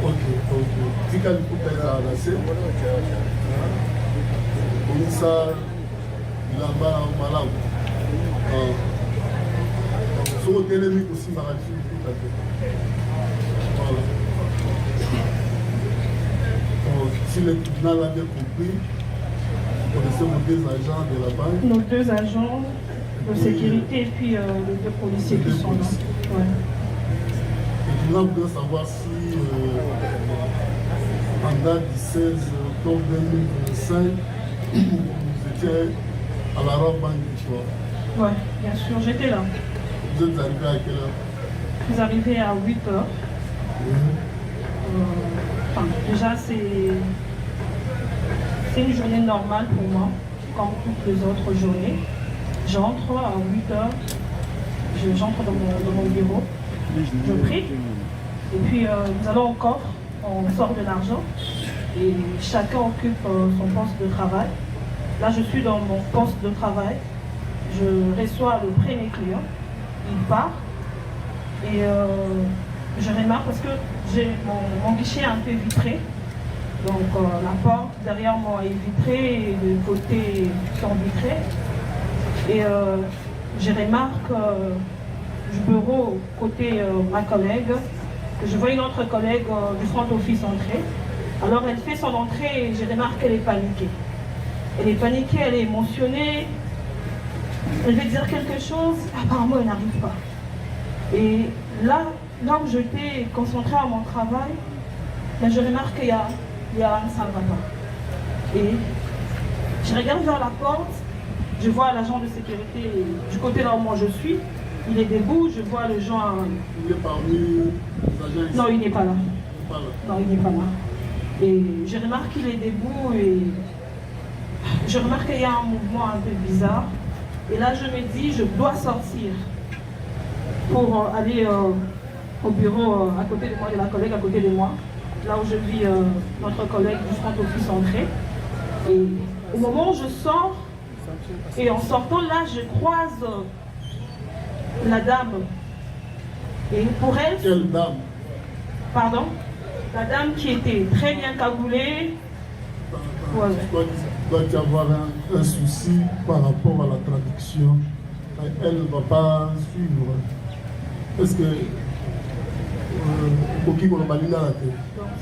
Ok. Tika l'écoute à Isa à Lassé. Komisa, Lamba, Malam. Sur le télémique aussi, Marachi, l'écoute à Voilà. Si le tribunal a bien compris, vous connaissez vos 2 agents de la banque. Nos 2 agents de sécurité et puis les 2 policiers qui sont là. Ouais. Le tribunal voudrait savoir si en date du 16 octobre 2025, vous étiez à la Robe Banque du Choix. Oui, bien sûr, j'étais là. Vous êtes arrivé à quelle heure? Je suis arrivé à 8 heures. Déjà, c'est une journée normale pour moi, comme toutes les autres journées. J'entre à 8 heures, j'entre dans mon bureau, je prie, et puis nous allons au coffre, on sort de l'argent, et chacun occupe son poste de travail. Là, je suis dans mon poste de travail, je reçois le premier client, il part, et je remarque parce que mon guichet est un peu vitré. Donc la porte derrière moi est vitrée et les côtés sont vitrés. Et je remarque du bureau côté ma collègue, que je vois une autre collègue du front office entrer. Alors elle fait son entrée et je remarque qu'elle est paniquée. Elle est paniquée, elle est émotionnée. Elle veut dire quelque chose, apparemment elle n'arrive pas. Et là où j'étais concentrée à mon travail, ben, je remarque qu'il y a ça ne va pas. Et je regarde vers la porte, je vois l'agent de sécurité du côté là où moi je suis, il est debout, je vois le gens... Il est parmi les agents ici? Non, il n'est pas là. Non, il n'est pas là. Et je remarque qu'il est debout et je remarque qu'il y a un mouvement un peu bizarre. Et là, je me dis, je dois sortir pour aller au bureau à côté de moi, de la collègue à côté de moi, là où je vis notre collègue du front office entrée. Et au moment où je sors, et en sortant là, je croise la dame. Et pour elle... Quelle dame? Pardon? La dame qui était très bien cagoulée. Ouais. Il doit y avoir un souci par rapport à la traduction. Elle ne va pas suivre. Est-ce que Donc,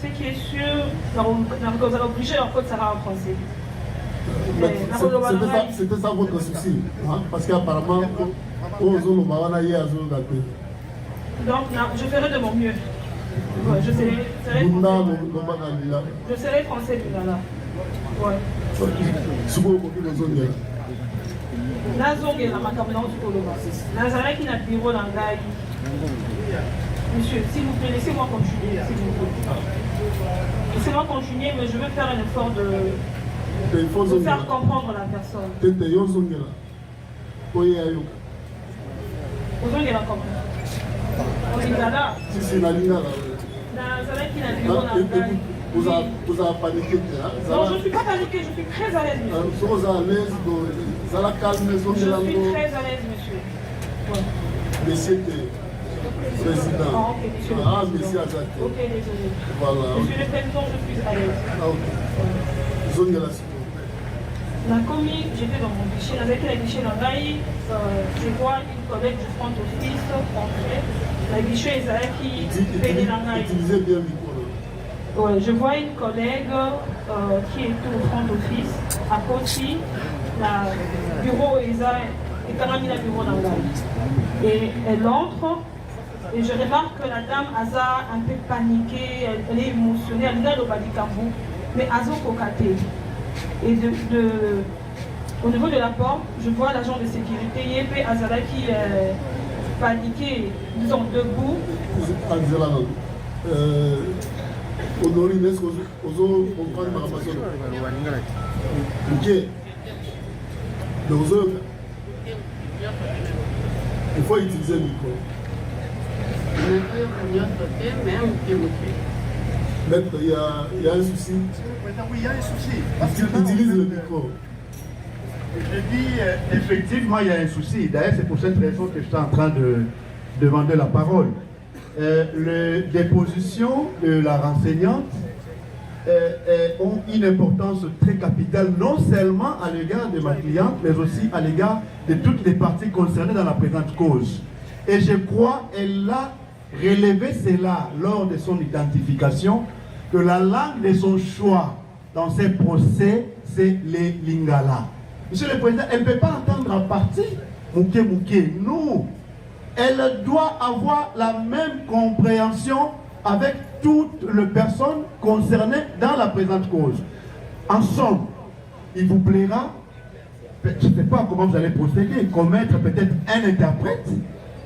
ce qui est sûr, vous allez obliger leur code Sarah en français. C'était ça votre souci, hein? Parce qu'apparemment, donc je ferai de mon mieux. Ouais, je serai français Lingala. Ouais. Nazongela makambo tu koloba. Nazaraki na bureau na ngai. Monsieur, s'il vous plaît, laissez-moi continuer, s'il vous plaît. Laissez-moi continuer, mais je veux faire un effort de faire comprendre la personne. Ozongela comment? Lingala. Si c'est la Lingala. Nazaraki na bureau na ngai. Vous avez paniqué? Non, je ne suis pas paniqué, je suis très à l'aise, monsieur. Vous êtes à l'aise, vous allez calmer. Je suis très à l'aise, monsieur. Ouais. Mais c'était. Président. Ah, ok, monsieur. Ah, monsieur Azate. Ok, désolé. Voilà. Monsieur le Président, je suis à l'aise. Ah, ok. Zone de la sécurité. La commis, j'étais dans mon guichet, avec la guichet Langaï, je vois une collègue du front office entrer. La guichet Ezaki fait des Langaï. Utilisez bien le micro. Ouais, je vois une collègue qui est au front office, à côté, le bureau Eza, et Karami la bureau Langaï. Et elle entre, et je remarque que la dame Aza un peu paniquée, elle est émotionnée, elle est au Badikambou, mais Azo Kokate. Et au niveau de la porte, je vois l'agent de sécurité, Yépe Azala qui est paniqué, disons debout. Azala, Honorine, est-ce que vous comprenez ma façon? Ok. Donc, il faut utiliser le micro. Maître, il y a un souci. Oui, il y a un souci. Utilise le micro. Je dis, effectivement, il y a un souci. D'ailleurs, c'est pour cette raison que je suis en train de demander la parole. Les dépositions de la renseignante ont une importance très capitale, non seulement à l'égard de ma cliente, mais aussi à l'égard de toutes les parties concernées dans la présente cause. Et je crois qu'elle a relevé cela lors de son identification, que la langue de son choix dans ces procès, c'est les lingala. Monsieur le Président, elle ne peut pas entendre en partie Mouké Mouké. Non, elle doit avoir la même compréhension avec toutes les personnes concernées dans la présente cause. En somme, il vous plaira, je ne sais pas comment vous allez procéder, commettre peut-être un interprète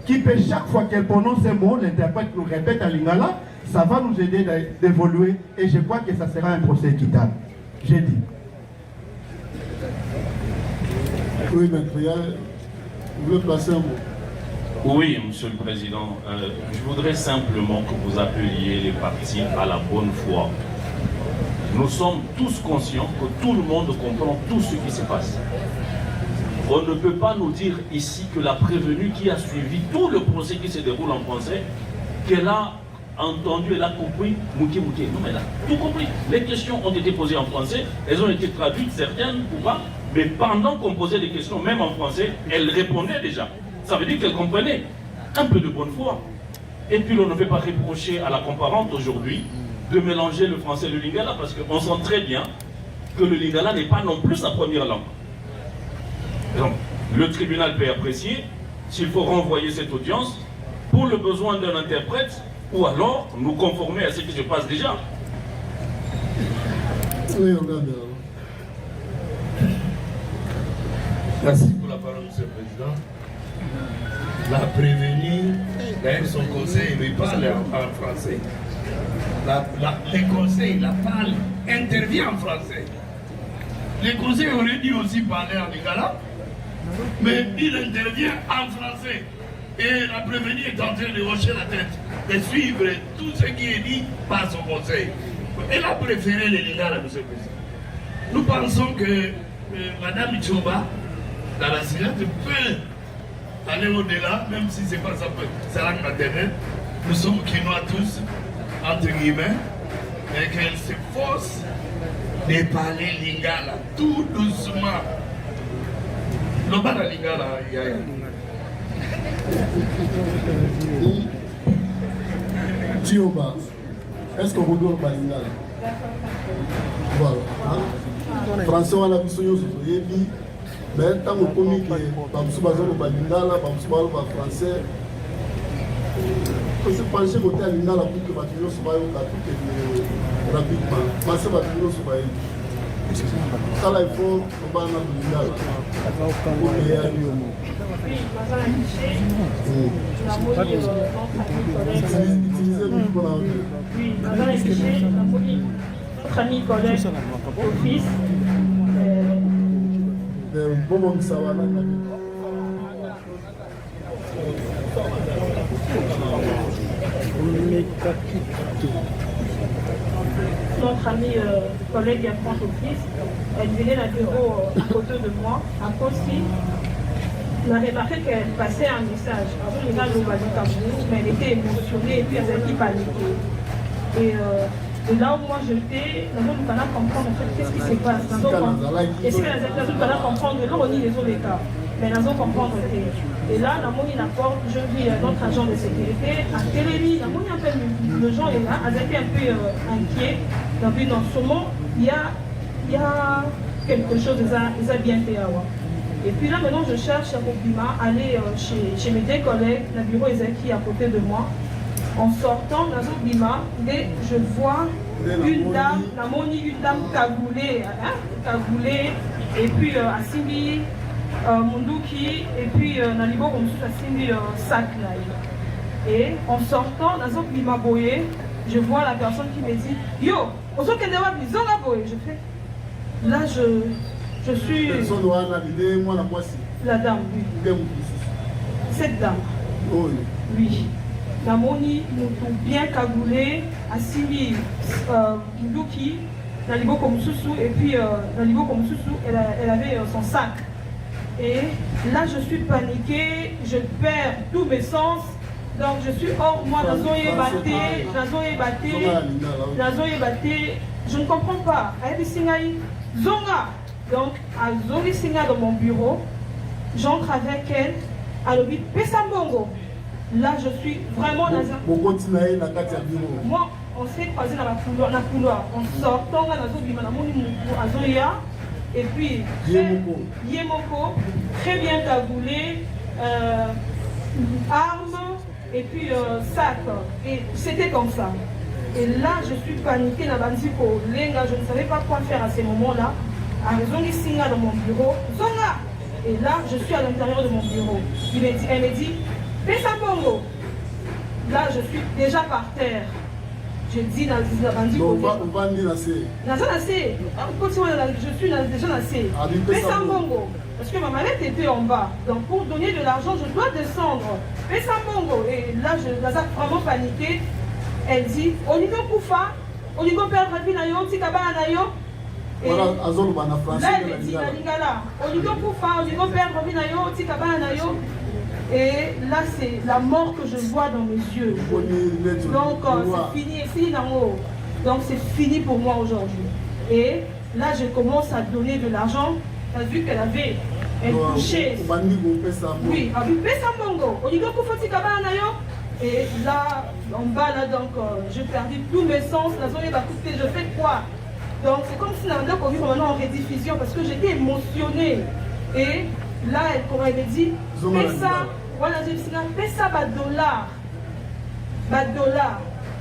qui peut chaque fois qu'elle prononce un mot, l'interprète nous répète à lingala, ça va nous aider d'évoluer et je crois que ça sera un procès équitable. J'ai dit. Oui, maître, vous voulez placer un mot? Oui, Monsieur le Président, je voudrais simplement que vous appeliez les partis à la bonne foi. Nous sommes tous conscients que tout le monde comprend tout ce qui se passe. On ne peut pas nous dire ici que la prévenue qui a suivi tout le procès qui se déroule en français, qu'elle a entendu, elle a compris Mouké Mouké. Non, mais elle a tout compris. Les questions ont été posées en français, elles ont été traduites, certaines ou pas, mais pendant qu'on posait les questions, même en français, elle répondait déjà. Ça veut dire qu'elle comprenait un peu de bonne foi. Et puis on ne peut pas reprocher à la comparante aujourd'hui de mélanger le français et le lingala, parce qu'on sent très bien que le lingala n'est pas non plus sa première langue. Donc, le tribunal peut apprécier s'il faut renvoyer cette audience pour le besoin d'un interprète ou alors nous conformer à ce qui se passe déjà. Oui, on a bien. Merci pour la parole, Monsieur le Président. La prévenue, d'ailleurs son conseil lui parle en français. Le conseil, la parle, intervient en français. Le conseil aurait dû aussi parler en lingala, mais il intervient en français. Et la prévenue est en train de hocher la tête, de suivre tout ce qui est dit par son conseil. Elle a préféré les lingala, Monsieur le Président. Nous pensons que Madame Ichoba, dans la Syrie, peut aller au-delà, même si ce n'est pas sa langue maternelle. Nous sommes quinois tous, entre guillemets, et qu'elle s'efforce de parler lingala, tout doucement. Non, pas la lingala, yaya. Tioba, est-ce qu'on vous donne pas lingala? Voilà. Français, on a vu ce que mais tant que commis que Bamsou Bazon au Lingala, Bamsou Bazon au français, on se penche côté à Lingala pour que Batuno soit au tout rapidement. Masser Batuno soit ça là il faut qu'on va dans le Lingala. Utilisez le micro. Oui, dans la guichet, notre ami collègue office. Notre ami collègue France Office, elle venait d'un bureau à côté de moi, à Kossi. On a remarqué qu'elle passait un message. Avant, il y a mais elle était émotionnée et puis elle avait paniqué. Et là où moi j'étais, nous allons comprendre en fait qu'est-ce qui se passe. Est-ce que nous allons comprendre là on y les autres cas. Mais nous allons comprendre. Et là, nous avons une apport, je vis notre agent de sécurité à Télévi. Nous avons un peu le gens est là, avec un peu inquiet. Donc, dans ce moment, il y a quelque chose ils ont bien fait. Et puis là, maintenant, je cherche à Bima, aller chez mes deux collègues, le bureau Ezeki à côté de moi. En sortant dans un Bima, je vois une dame, une dame cagoulée, et puis à Simbi, Munduki, et puis Nalibo comme ça, Simbi sac. Et en sortant dans un Bima Boye, je vois la personne qui me dit yo, on se qu'elle doit bizarre la Boye. Je fais, là je suis. La dame, oui. Cette dame. Oui. Namoni, bien cagoulé, Assimi, Munduki, Nalibo comme Soussou, et puis Nalibo comme Soussou, elle avait son sac. Et là, je suis paniquée, je perds tous mes sens. Donc, je suis hors moi, Nazoye Baté, je ne comprends pas. Zonga. Donc, à Zori Singa dans mon bureau, j'entre avec elle à l'obit Pesambongo. Là, je suis vraiment dans un... Moi, on s'est croisés dans la couloir. En sortant, on a Azoya, et puis Yemoko, très bien cagoulé, armes, et puis sac. Et c'était comme ça. Et là, je suis paniquée dans Bandiko. Lenga, je ne savais pas quoi faire à ces moments-là. Zongi Singa dans mon bureau. Zonga! Et là, je suis à l'intérieur de mon bureau. Elle me dit, Pesambongo. Là, je suis déjà par terre. Je dis dans la Bandiko. Je suis déjà nassé. Pesambongo. Parce que ma mallette était en bas. Donc pour donner de l'argent, je dois descendre. Pesambongo. Et là, je suis vraiment paniquée. Elle dit, Oligo Koufa, Oligo perdre la vie na yo, Tikaba na yo. Et là, elle dit, Oligo Koufa, Oligo perdre la vie na yo, Tikaba na yo. Et là, c'est la mort que je vois dans mes yeux. Donc, c'est fini ici, donc c'est fini pour moi aujourd'hui. Et là, je commence à donner de l'argent. Tu as vu qu'elle avait touché. Oui, elle avait Pesambongo. Oligo Koufa, Tikaba na yo. Et là, en bas, là, donc, j'ai perdu tous mes sens. La zone va coûter, je fais quoi? Donc, c'est comme si on vit maintenant en rediffusion parce que j'étais émotionnée. Et là, elle me dit, fais ça, voilà, j'ai dit, fais ça, $.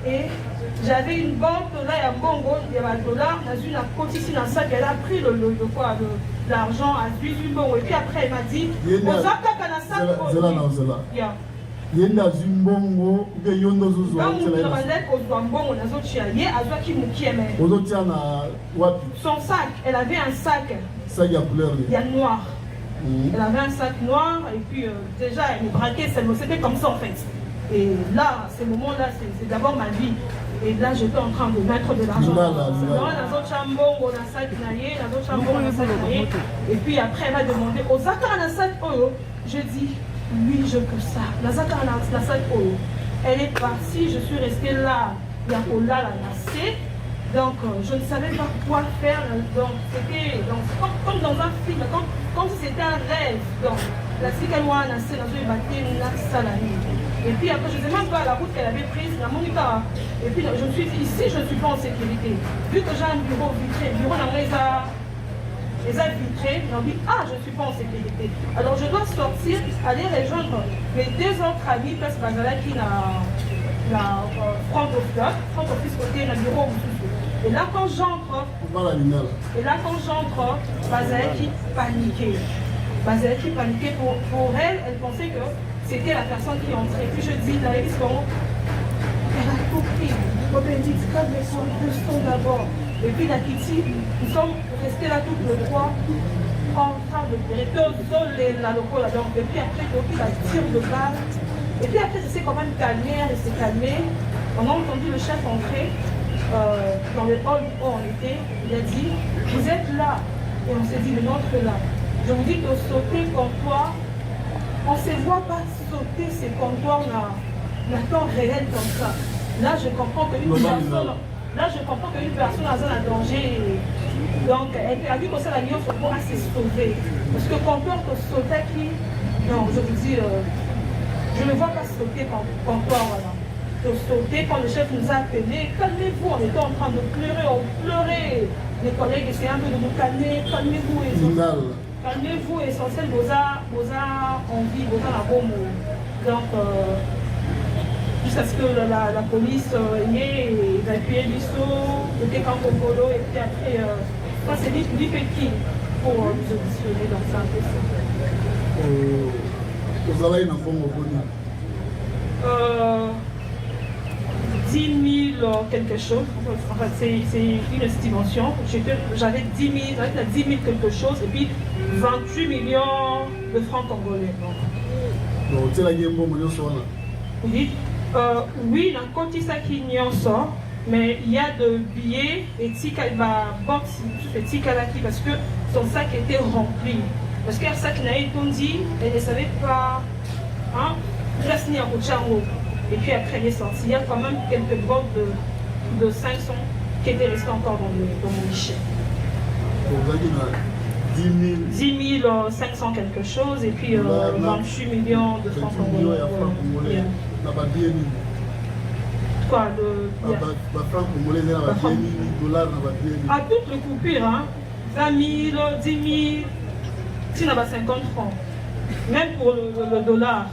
Et j'avais une banque, là, il y a Bongo, il y a $. Dans une côte ici, dans ça, elle a pris l'argent, à 18 bongo. Et puis après, elle m'a dit, Yenda Zimbongo, Yondo Zuzo, son sac, elle avait un sac. Il y a noir. Elle avait un sac noir et puis déjà elle me braquait, c'était comme ça en fait. Et là, ces moments-là, c'est d'abord ma vie. Et là, j'étais en train de mettre de l'argent. Et puis après, elle m'a demandé, je dis, oui, je peux ça. Elle est partie, je suis restée là, Yakola, la nassée. Donc, je ne savais pas quoi faire. Donc, c'était comme dans un film, comme si c'était un rêve. Donc, la Sikawa, la nassée, la salami. Et puis après, je ne sais même pas la route qu'elle avait prise, la Monica. Et puis, je me suis dit, ici, je ne suis pas en sécurité. Vu que j'ai un bureau vitré, le bureau n'a pas les a vitrés, on dit, ah, je ne suis pas en sécurité. Alors je dois sortir, aller rejoindre mes deux autres amis, parce que Bazala qui n'a front office côté le bureau. Et là quand j'entre, Bazala qui paniquait. Pour elle, elle pensait que c'était la personne qui entrait. Puis je dis, la elle a tout pris. On me dit, calme-toi, d'abord. Et puis la Kitty, nous sommes restés là toutes les trois en train de pleurer. Et puis après, il a tiré de balle. Et puis après, ça s'est quand même calmé, elle s'est calmée. On a entendu le chef entrer dans le hall où on était. Il a dit, vous êtes là. Et on s'est dit, mais non, là. Je vous dis de sauter comme toi, on ne se voit pas sauter ces comptoirs dans temps réel comme ça. Là, je comprends qu'une personne, a un danger. Donc, elle a dit que ça, la ligne pour se sauver. Parce que comptoir que sauter qui, non, je vous dis, je ne vois pas sauter comptoir, voilà. De sauter quand le chef nous a appelés, calmez-vous, on était en train de pleurer, on pleurait. Les collègues essayaient un peu de nous calmer, calmez-vous. Calmez-vous, essentiel, vous avez envie, vous avez la bonne. Donc, jusqu'à ce que la police ait évacué l'ISO, le Kékankokolo, et puis après, c'est lui qui pour nous auditionner, donc c'est un peu ça. Vous avez une enfant au Boni 10 000 quelque chose, enfin, c'est une estimation. J'avais 10 000 quelque chose et puis 28 millions de francs congolais. Donc, tu as gagné un bon million sur là. Vous dites oui, la côté ça qui n'y en sort, mais il y a de billets et tika box et tika qui parce que son sac était rempli. Parce qu'un sac n'a été dit, elle ne savait pas, hein, reste ni à Kochango. Et puis après elle est sortie, il y a quand même quelques bottes de 500 qui étaient restées encore dans mon guichet. Donc vous avez 10 500 quelque chose et puis 28 millions de francs congolais. Quoi de francs congolais, dollars, à toutes les coupures, hein, 20 000, 10 000, si on a 50 francs, même pour le dollar.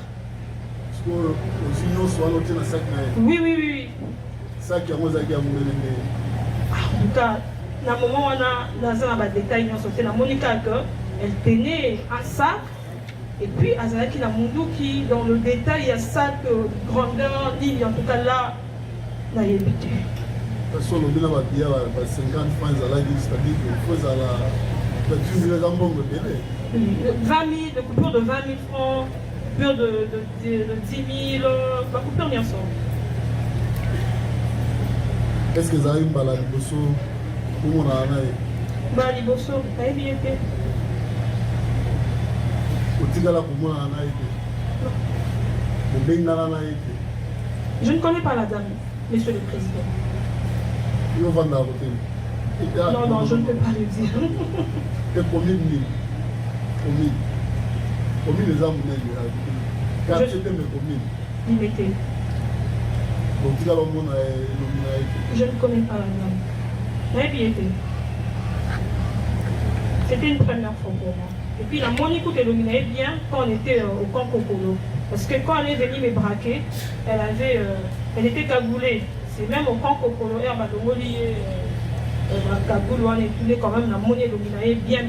Oui, oui, oui. Ça qui a en tout cas, dans le moment où on a des détails, la Monica, elle tenait un sac, et puis Azalaki la Mundu qui, dans le détail, il y a sac, grandeur, ligne, en tout cas là, on a évité. De toute façon, on a 50 francs, c'est-à-dire qu'il faut la 20 000 de coupure de 20 000 francs, coupure de 10 000, la coupure n'y en sort. Est-ce que vous avez une balade de Bosso pour mon anaï? Balade de Bosso, ça a bien été. Je ne connais pas la dame, monsieur le président. Non, non, je ne peux pas le dire. C'est combien de mille? Combien les hommes quand c'était mes communes? Limité. Je ne connais pas la dame. Mais bien été. C'était une première fois pour moi. Et puis la Monique illuminait bien quand on était au camp Kokolo. Parce que quand elle est venue me braquer, elle était cagoulée. C'est même au camp Kokolo, elle m'a demandé cagoule, on est quand même la monnaie illuminée bien.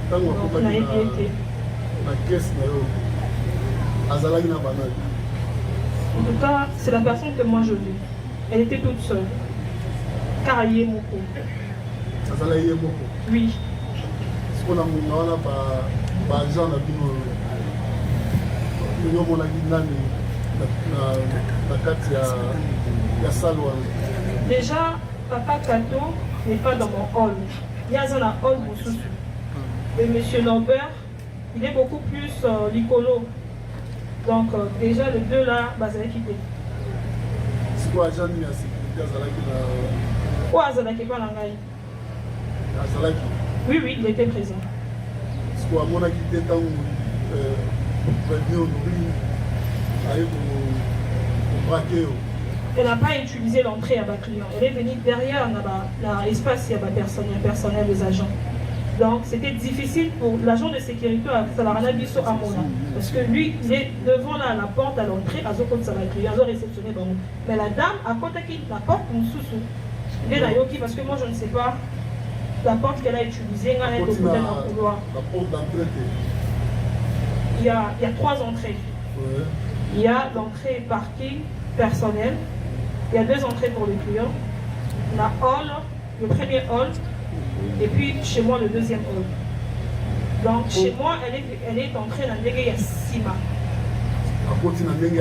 Donc on a été. En tout cas, c'est la personne que moi je vis. Elle était toute seule. Karaye Moko. Oui. Déjà, Papa Kato n'est pas dans mon hall. Il y a un hall Moussousou. Et M. Lambert, il est beaucoup plus licolo. Donc déjà les deux là, ça va quitter. C'est quoi agent de la sécurité quoi Azalaki pas l'angaï? Oui, oui, il était présent. C'est quoi mon acquitté tant pour braquer? Elle n'a pas utilisé l'entrée à bas client. Elle est venue derrière l'espace personnel des agents. Donc c'était difficile pour l'agent de sécurité à Salarana Bisso à Mona. Parce que lui, il est devant la porte à l'entrée, à Zokot Salakri, à Zokot réceptionné dans nous. Mais la dame, à côté de la porte, nous sous. Il est là, parce que moi je ne sais pas la porte qu'elle a utilisée, elle est au côté d'un couloir. La porte d'entrée. Il y a 3 entrées. Ouais. Il y a l'entrée parking personnel. Il y a 2 entrées pour les clients. La hall, le premier hall. Et puis chez moi le deuxième hall. Donc chez moi elle est entrée dans le Sima.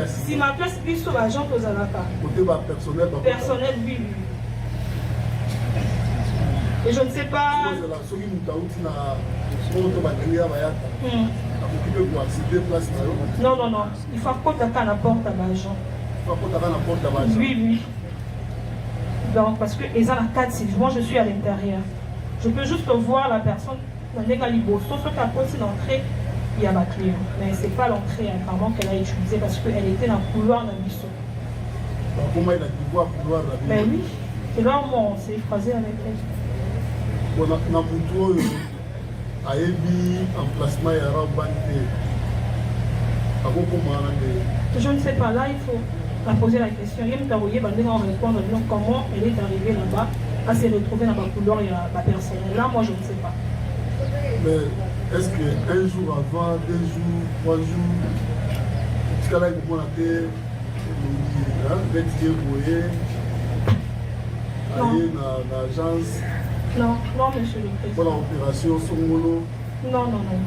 Sima place plus sur l'agent aux Alaka. Personnel, oui. Et je ne sais pas. peut pour accéder place. Non, non, non. Il faut apporter à la porte à l'agent. Il faut apporter à la porte à l'agent. Oui, oui. Donc, parce que ils ont la 4 6. Moi, je suis à l'intérieur. Je peux juste voir la personne dans les galibos. Sauf qu'à côté d'entrée, il y a ma client. Mais ce n'est pas l'entrée apparemment qu'elle a utilisée parce qu'elle était dans le couloir d'un buisson. Comment il a pu voir le couloir là? Ben oui. C'est là où on s'est croisé avec elle. Bon, dans le moto, il y a un emplacement, il y a un banque. Je ne sais pas. Là, il faut la poser la question. Il y a une tarouille, on répondre comment elle est arrivée là-bas. À se retrouver dans le couloir, il y a la personne. Là, moi, je ne sais pas. Mais est-ce qu'un jour avant, 2 jours, 3 jours, ce cas-là, il faut monter, aller dans l'agence? Non, non, monsieur le président. Pour l'opération Songolo? Non, non, non.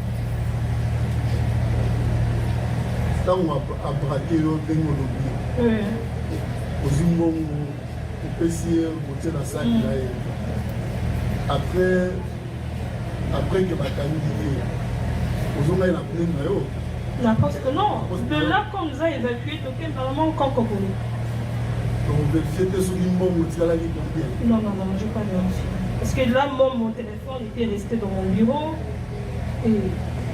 Tant on a braqué le démologie. Aux Zimbabwe, au PCR, au Tien à Sac, après que ma famille aux hommes, il a pris le maillot. Parce que non, de là qu'on nous a évacués, toqué vraiment encore Congolais. Donc, vérifier sur l'immobilier, tu as la vie combien? Non, non, non, je n'ai pas vérifié. Parce que là, mon téléphone était resté dans mon bureau. Et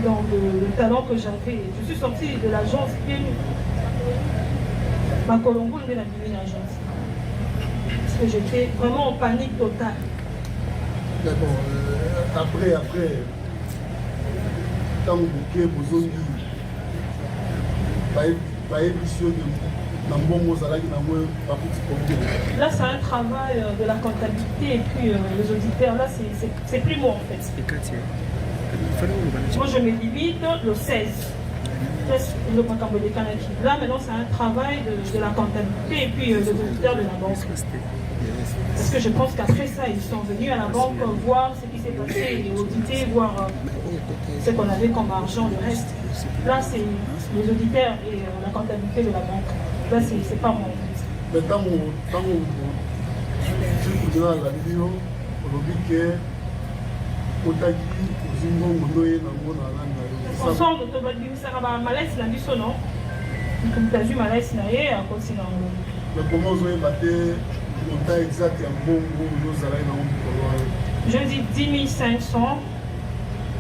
dans le talent que j'avais, je suis sortie de l'agence pieds nus. Ma Colombo était la divine agence. Parce que j'étais vraiment en panique totale. Mais bon, après, quand vous avez besoin de là, c'est un travail de la comptabilité et puis les auditeurs. Là, c'est plus moi en fait. Moi, je me limite le 16. Là, maintenant, c'est un travail de la comptabilité et puis les auditeurs de la banque. Parce que je pense qu'après ça, ils sont venus à la banque voir ce qui s'est passé et auditer, voir ce qu'on avait comme argent, le reste. Là, c'est les auditeurs et la comptabilité de la banque. Là, c'est pas moi. Mais tant que je suis dans la vidéo, on dit que ensemble, malaise na biso non. Comme tu malaise na ye à cause na. Mais comment vous avez battu le montant exact en bon je dis 10 500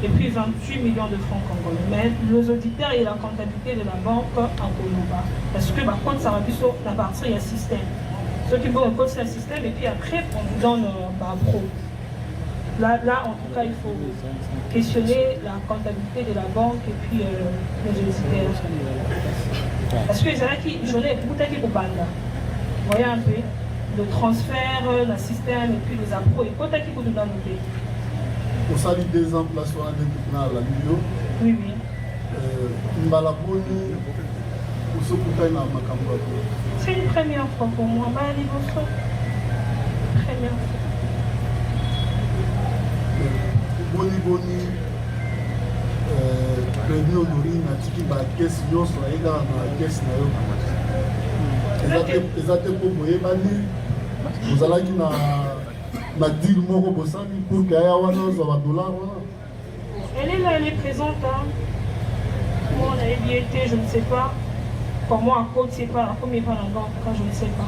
et puis 28 millions de francs congolais. Mais les auditeurs et la comptabilité de la banque en Koloba. Parce que par contre, ça va plus la partie, il y a système. Ceux qui vont coach le système et puis après, on vous donne pro. Là, en tout cas, il faut questionner la comptabilité de la banque et puis les auditeurs. Parce que j'en ai beaucoup qui vous parlent là. Vous voyez un peu le transfert, le système et puis les appros. Et quoi qui vous donne noter. Au salut 2 ans, place on a dans la vidéo. Oui, oui. C'est une première fois pour moi. Première fois. Boni, prévenu Honorine, Natiki, caisse, nous sommes dans la caisse. Les athées pour vous, vous allez dire pour qu'il y ait $1. Elle est là, elle est présente. Hein. Moi, on a bien été, je ne sais pas. Pour moi, à côté, c'est pas combien pas en banque, quand je ne sais pas.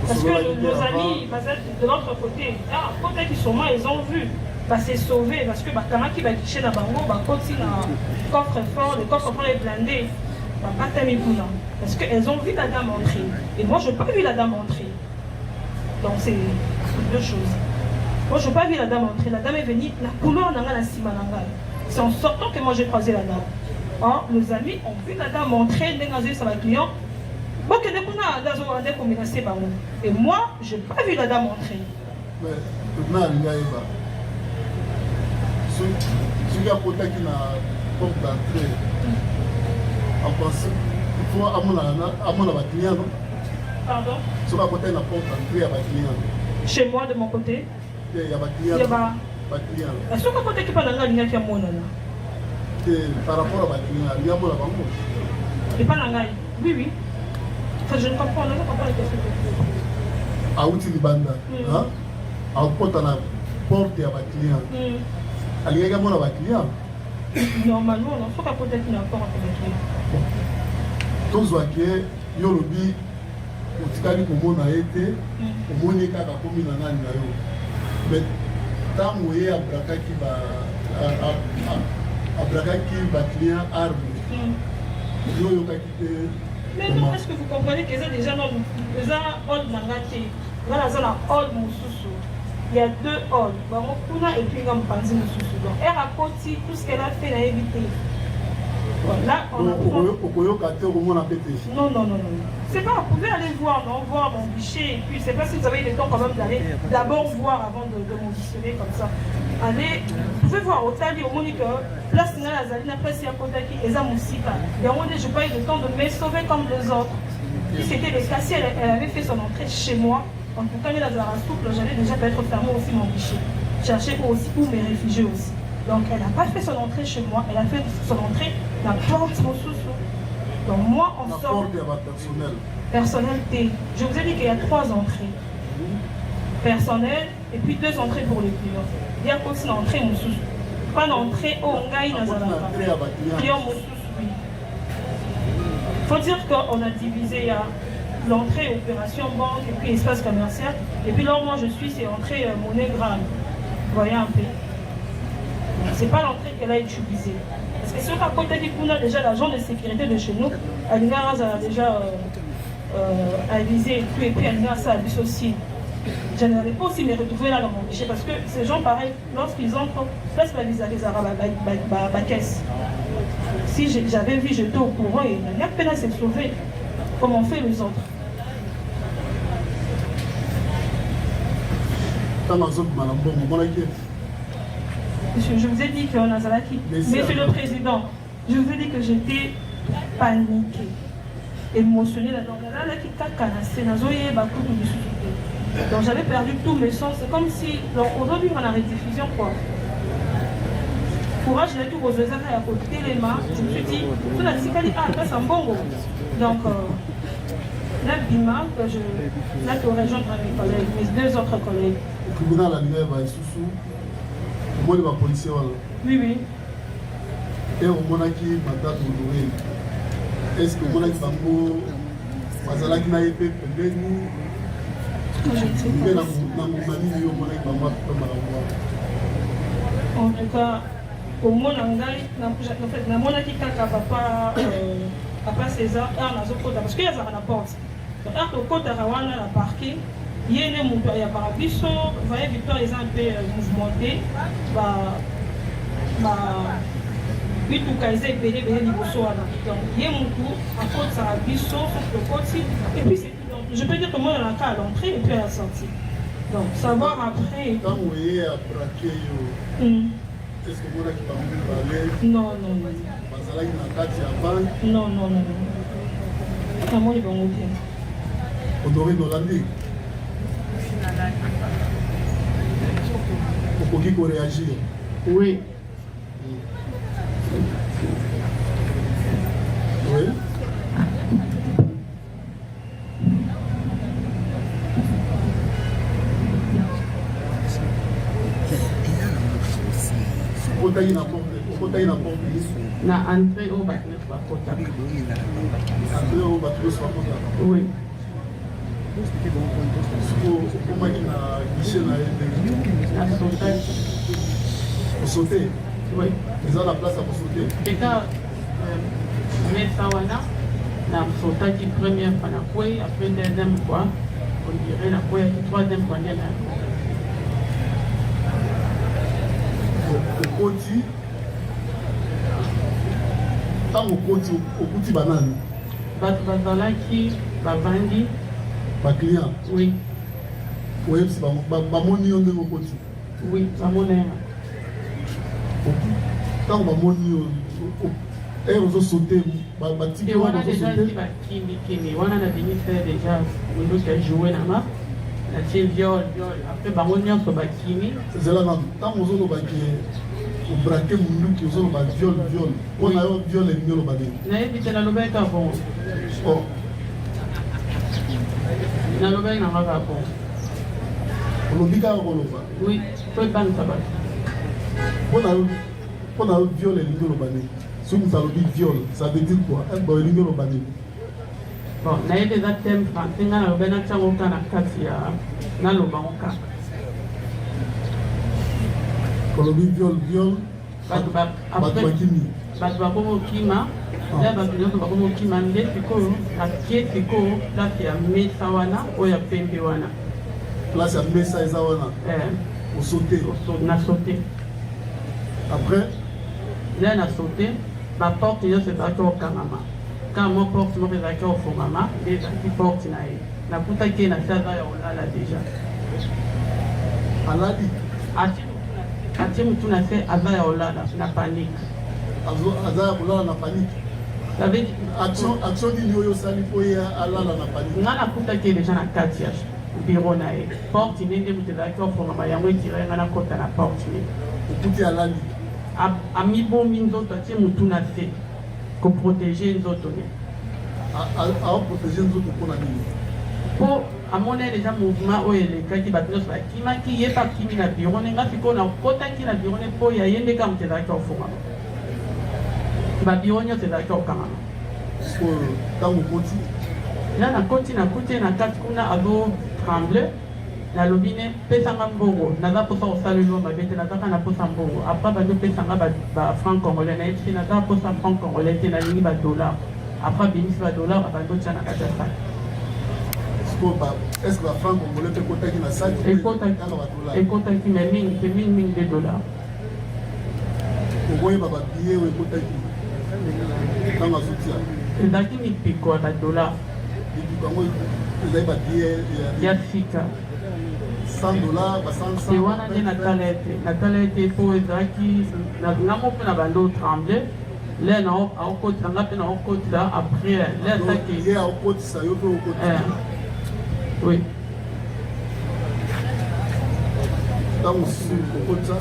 Parce que nos amis de l'autre côté, côté qui sont morts, ils ont vu. C'est sauvé parce que quand qui va quitter la banque, continue le coffre-fort, le coffre-fort est blindé. Parce qu'elles ont vu la dame entrer. Et moi, je n'ai pas vu la dame entrer. Donc, c'est 2 choses. Moi, je n'ai pas vu la dame entrer. La dame est venue, la couleur n'a pas la cima. C'est en sortant que moi, j'ai croisé la dame. Or, nos amis ont vu la dame entrer, dégager sur la client. Et moi, je n'ai pas vu la dame entrer. Mais, celui à côté qui n'a pas d'entrée, en pensant, il faut amener ma client, non? Pardon? Celui à côté n'a pas d'entrée à ma client. Chez moi, de mon côté? Il y a ma client. Est-ce que côté qui parle d'anglais, il y a mon nom? Par rapport à ma client, il y a mon nom. Il parle d'anglais? Oui, oui. Enfin, je ne comprends pas la question. À Outi Libanda, à Potana, porte ya baclient alingaki amona baclient normalement on faut qu'apporter une apport à baclient tozwaki yo lobi otikali komona ye te omoni kaka komi na nani na yo mais ntango ye abrakaki baclient arme yo oyokaki te. Mais non, est-ce que vous comprenez que c'est déjà non, les ordres mangatés, voilà, ça la ordre moussousou. Il y a 2 ordres, Kuna et puis Gampanzi moussousou. Donc, elle a côté tout ce qu'elle a fait, elle a évité. Là, on a non, non, non, non. C'est pas, vous pouvez aller voir, non, voir mon guichet, et puis c'est pas si vous avez le temps quand même d'aller d'abord voir avant de m'auditionner comme ça. Allez, vous pouvez voir au Tali, au Monique, place Nala Zalina, place Yakotaki, et Zamoussika. Et on dit, je n'ai pas eu le temps de me sauver comme les autres. Si c'était le cas, si elle avait fait son entrée chez moi, en tout cas, la souple, j'allais déjà être fermé aussi mon guichet. Chercher aussi où me réfugier aussi. Donc elle n'a pas fait son entrée chez moi, elle a fait son entrée dans la porte mon sous-sous. Donc moi, on sort... Personnel. Je vous ai dit qu'il y a 3 entrées. Personnel et puis 2 entrées pour les clients. Il y a aussi une entrée mon sous-sous. Pas d'entrée au Ngaï dans un client mon sous-sous. Il faut dire qu'on a divisé l'entrée opération banque et puis espace commercial. Et puis là, moi je suis, c'est entrée monnaie grave. Vous voyez un peu. C'est pas l'entrée qu'elle a utilisée. Parce que sur la côté qu'on a déjà l'agent de sécurité de chez nous, Alinaraz a déjà avisé et puis Alinaraz a avisé aussi. Je n'allais pas aussi me retrouver là dans mon guichet parce que ces gens, pareil, lorsqu'ils entrent, place la visa des Arabes à la caisse. Si j'avais vu, j'étais au courant et il n'y a peine à se sauver comme on fait les autres. Monsieur, je vous ai dit qu'on a Zalaki. Monsieur le Président, je vous ai dit que j'étais paniquée, émotionnée. Donc j'avais perdu tous mes sens. C'est comme si, aujourd'hui on a rediffusion quoi. Courage, j'ai tout posé ça à côté les mains. Je me suis dit, tout la ticali, c'est un bon gros. Donc, là, Bima, que je là, pour rejoindre mes collègues, mes 2 autres collègues. Le tribunal a livré à Issoussou. Moi, les policiers. Oui, oui. Et au Monaki, Madame Honoré. Est-ce que Monaki Bango, Mazalaki n'a été payé? En tout cas, au Monangai, na Monaki Kaka Papa César, parce qu'il y a la porte. Donc, au côté de la parking, il y a un mouvement, il y a Barabiso, vous voyez, Victor est un peu mouvementé. Il y a un mouvement, à côté de Barabiso, sur le côté, et puis je peux dire que moi, on a qu'à l'entrée et puis à la sortie. Donc, savoir après. Quand vous voyez à braquer, est-ce que vous avez parlé? Non, non, non. Non, non, non, non. Comment ils vont ouvrir? Honoré Nolandi. Pour qui réagir? Oui. Oui. Na entrée au Baknet Bakota. Entrée au Baknet Bakota. Oui. Comment il a guichet là? Pour sauter? Oui. Ils ont la place pour sauter? Et quand Metsawana, la sauta qui première fois la fois, après 2e fois, on dirait la fois, 3e fois, au côté, tant au côté banane. Bazalaki, Babandi. Pas client. Oui. Oui, c'est Bamoni on est au côté. Oui, Bamoni. Tant Bamoni, et on a sauté, on a déjà dit Kimi, on a venu faire déjà, on a joué là-bas. La viol, après Bamoni on a Kimi. C'est là, tant on a au braquet mon qui ont viol. On a eu viol et viol au badé. N'a évité la lobée à bon. Oh. La lobée n'a pas bon. Oui, faut pas nous savoir. Pour la viol et l'ingolobane. Si vous avez dit viol, ça veut dire quoi? Un boy l'ingolobane. Bon, na yede za thème français nga na bena tsango kana kati ya na loba onka. Kolobi viol. Batu bakomo kima. Ya batu nyoto bakomo kima nde sikoyo akie sikoyo place ya mesa wana oya pembe wana. Place ya mesa eza wana. Au sauté. Na sauté. Après, là na sauté, ma porte yo se ba ko kangama. Quand mon porte mo ba ko fongama, et la porte na e. Na puta ke na sasa ya olala déjà. Aladi. Ati mtu na fait ava ya olala na panique. Aza ya olala na panique. Ça veut dire action ni yo sali po ya alala na panique. Ngana puta ke déjà na katia. Bureau na e. Porte ni nde mtu ba ko fongama yango tire ngana kota na porte ni. Puti aladi. Ami bombi nzoto atie mutu na se ko protéger nzoto ne a protéger nzoto pour la nini po amone déjà mouvement oyo elekaki bato nyonso bakimaki ye bakimi na biro ne nga sikoyo na kotaki na biro ne po ya ye nde kaka moto ezalaki ofungama babiro nyonso ezalaki okangama ntango okoti ya nakoti nakuti na kati kuna azo tremble nalobi ne pesanga mbongo naza posa kosala eloko mabe te naza kaka na posa mbongo apres bazopesanga bafranc congolais nayebi te naza posa franc congolais te nalingi badollar apres abimisi badollar abandotia na kati ya saki est-ce que bafranc congolais mpe ekotaki na saki ekotaki me mingi mpe mingimingi de dollar okoyeba babie oyo ekotaki ntango azotia ezalaki mipiko ya badollar mipiko yango ezali babie ya sika $100, wana nde natala ete po ezalaki ngango mpe na bando tremble le aokotisa nga mpe naokotisa après le asaki aokotisa yo mpe okotisa oui ntango mosusu okotisa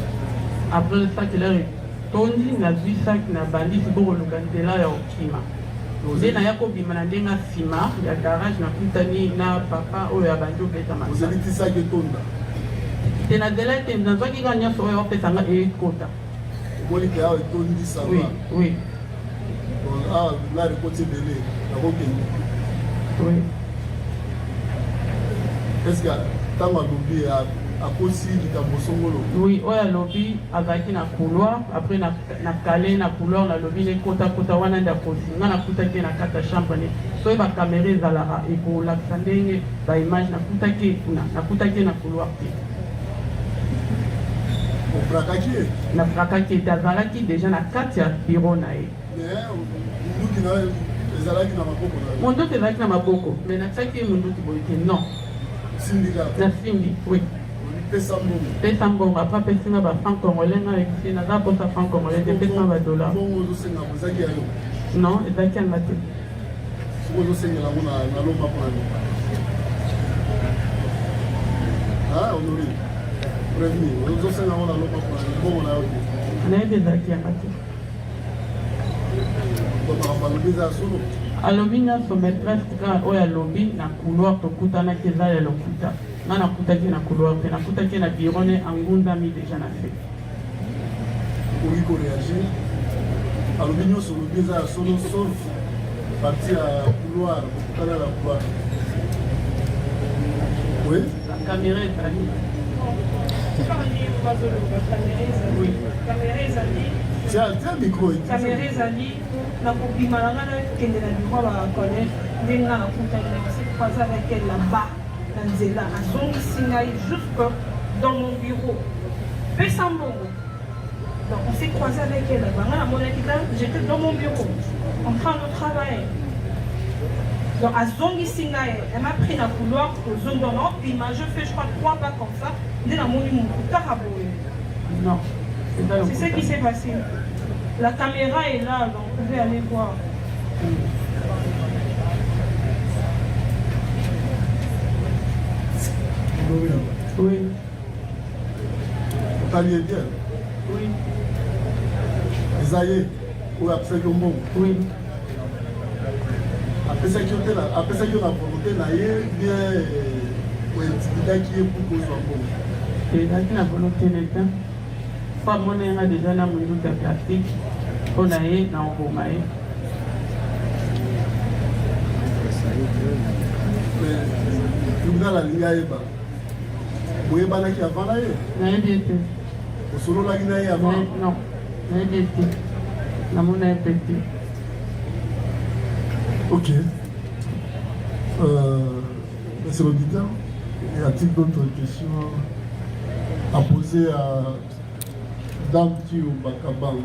après le saki lere tondi nazwi saki na bandi sikokoluka nzela ya okima nde naya kobima na ndenge nsima ya garage nakutani na papa oyo abandi obeta masalitisaki etonda te na nzela ete nazwaki kaka nyonso oyo opesanga ekota omonike awa etondisa oui awa lare ekoti ebele nakokende est ce que ntango alobi akosi likambo songolo oui oyo alobi azalaki na couloir après na kale na couloir nalobi ne kotakota wana nde akosi nga nakutaki na kati ya chambre ne soki bakamera ezalaka ekolakisa ndenge baimage nakutaki na couloir te nafrakaki ete azalaki déjà na kati ya biro na ye monduki ezalaki na maboko mais natiaki ye monduki boye te non nasimbi oui pesa mbongo apres apesinga bafranc congolais nga ekisi naza posa franc congolais te pesinga badollar non ezalaki yanga te nayebi ezalaki yanga te alobi nyonso maîtresse kaka oyo alobi na couloir tokutanaki eza ya lokuta nga nakutaki na couloir mpe nakutaki na biro ne angundami déjà na se okoki koreagir alobi nyonso olobi eza ya solo sauf parti ya couloir kokutana na couloir oui la caméra ezali tia micro caméra ezali nakobima na nga nakende na biro bakone ndenge nga nakutaki na croise avec elle là-bas na nzela azongisi ngai jusque dans mon bureau pesa mbongo donc on s'est croisé avec elle là-bas nga namonaki ta j'étais dans mon bureau en train de travailler donc azongisi ngai elle m'a pris na couloir ozongi dans l'empima je fais je crois 3 pas comme ça nde namoni motu kaka boye non c'est ce qui s'est passé la caméra est là donc vous pouvez aller voir oui otali bien oui eza ye oyo apesaki yo mbongo oui apesaki yo na volonté na ye bien oetikaki ye pour kozwa mbongo ezalaki na volonté neta po amonenga deja na monduta pratique mpo na ye na oboma ye tribunal alingi ayeba boyebanaki avant na ye nayebi ete osololaki na ye avant non nayebi ete namona ye pe te. Ok. Monsieur l'auditeur, y a-t-il d'autres questions à poser à Dame Thio Bakabang?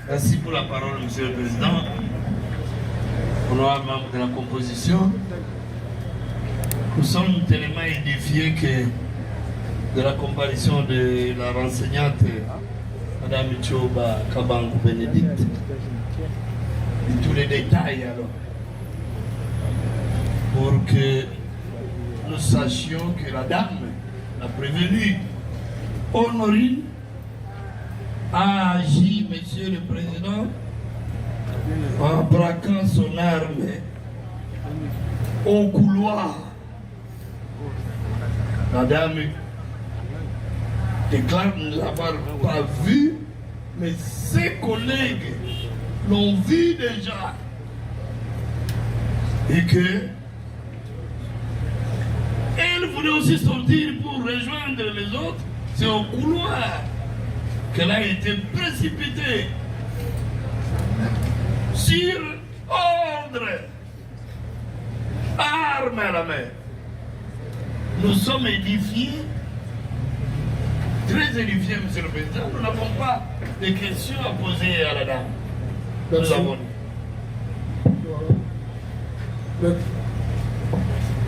Merci pour la parole, Monsieur le Président. Honorable membre de la composition, nous sommes tellement édifiés que de la comparution de la renseignante Madame Thioba Kabangu Bénédicte, et tous les détails alors, pour que nous sachions que la dame, la prévenue, Honorine, a agi, Monsieur le Président, en braquant son arme au couloir. La dame déclare ne l'avoir pas vu, mais ses collègues l'ont vu déjà. Et que elle voulait aussi sortir pour rejoindre les autres. C'est au couloir qu'elle a été précipitée sur ordre, arme à la main. Nous sommes édifiés, très édifiés, Monsieur le Président. Nous n'avons pas de questions à poser à la dame. Nous avons.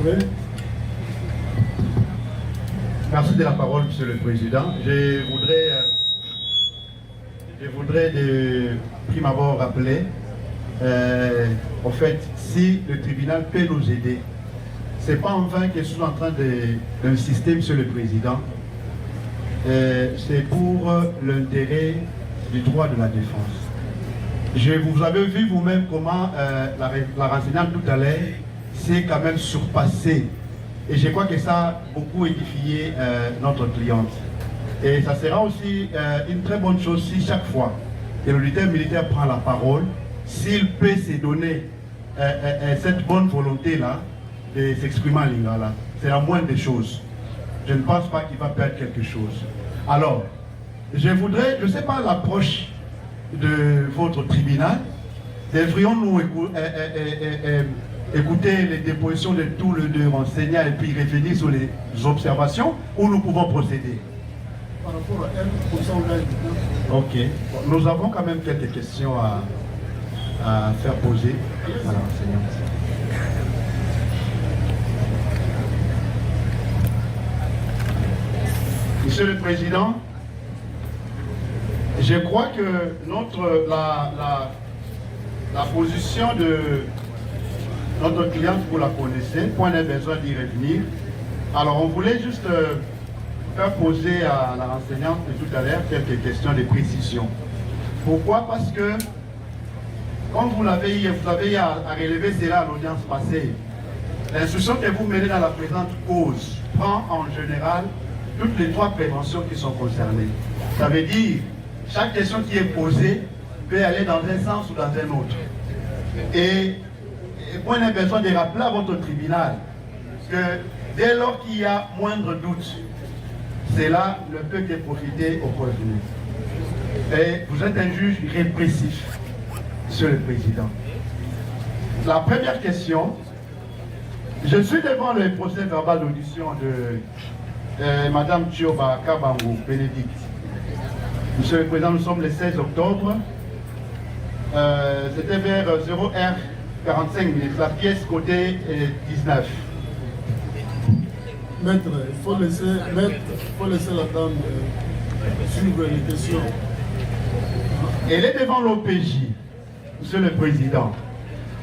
Oui. Merci de la parole, Monsieur le Président. Je voudrais de prime abord rappeler, en fait, si le tribunal peut nous aider, c'est pas en vain que je suis en train d'insister, Monsieur le Président, c'est pour l'intérêt du droit de la défense. Vous avez vu vous-même comment la renseignante tout à l'heure s'est quand même surpassée. Et je crois que ça a beaucoup édifié notre cliente. Et ça sera aussi une très bonne chose si chaque fois que le leader militaire prend la parole, s'il peut se donner cette bonne volonté-là de s'exprimer en lingala. C'est la moindre des choses. Je ne pense pas qu'il va perdre quelque chose. Alors, je voudrais, je ne sais pas l'approche de votre tribunal, devrions-nous écouter les dépositions de tous les deux renseignants et puis revenir sur les observations, ou nous pouvons procéder? Par rapport à elle, pour ça on a une... Ok. Nous avons quand même quelques questions à faire poser à la renseignante. Monsieur le Président, je crois que la position de notre cliente, vous la connaissez, point n'a besoin d'y revenir. Alors on voulait juste faire poser à la renseignante de tout à l'heure quelques questions de précision. Pourquoi? Parce que, comme vous avez eu à relever cela à l'audience passée, l'instruction que vous menez dans la présente cause prend en général toutes les trois préventions qui sont concernées. Ça veut dire, chaque question qui est posée peut aller dans un sens ou dans un autre. Et point n'a besoin de rappeler à votre tribunal que dès lors qu'il y a moindre doute, cela ne peut que profiter aux prévenus. Et vous êtes un juge répressif, Monsieur le Président. La première question, je suis devant le procès verbal d'audition de Madame Thioba Kabangu Bénédicte. Monsieur le Président, nous sommes le 16 octobre. C'était vers 0h45 minutes, la pièce côté 19. Maître, il faut laisser la dame suivre les questions. Elle est devant l'OPJ, Monsieur le Président.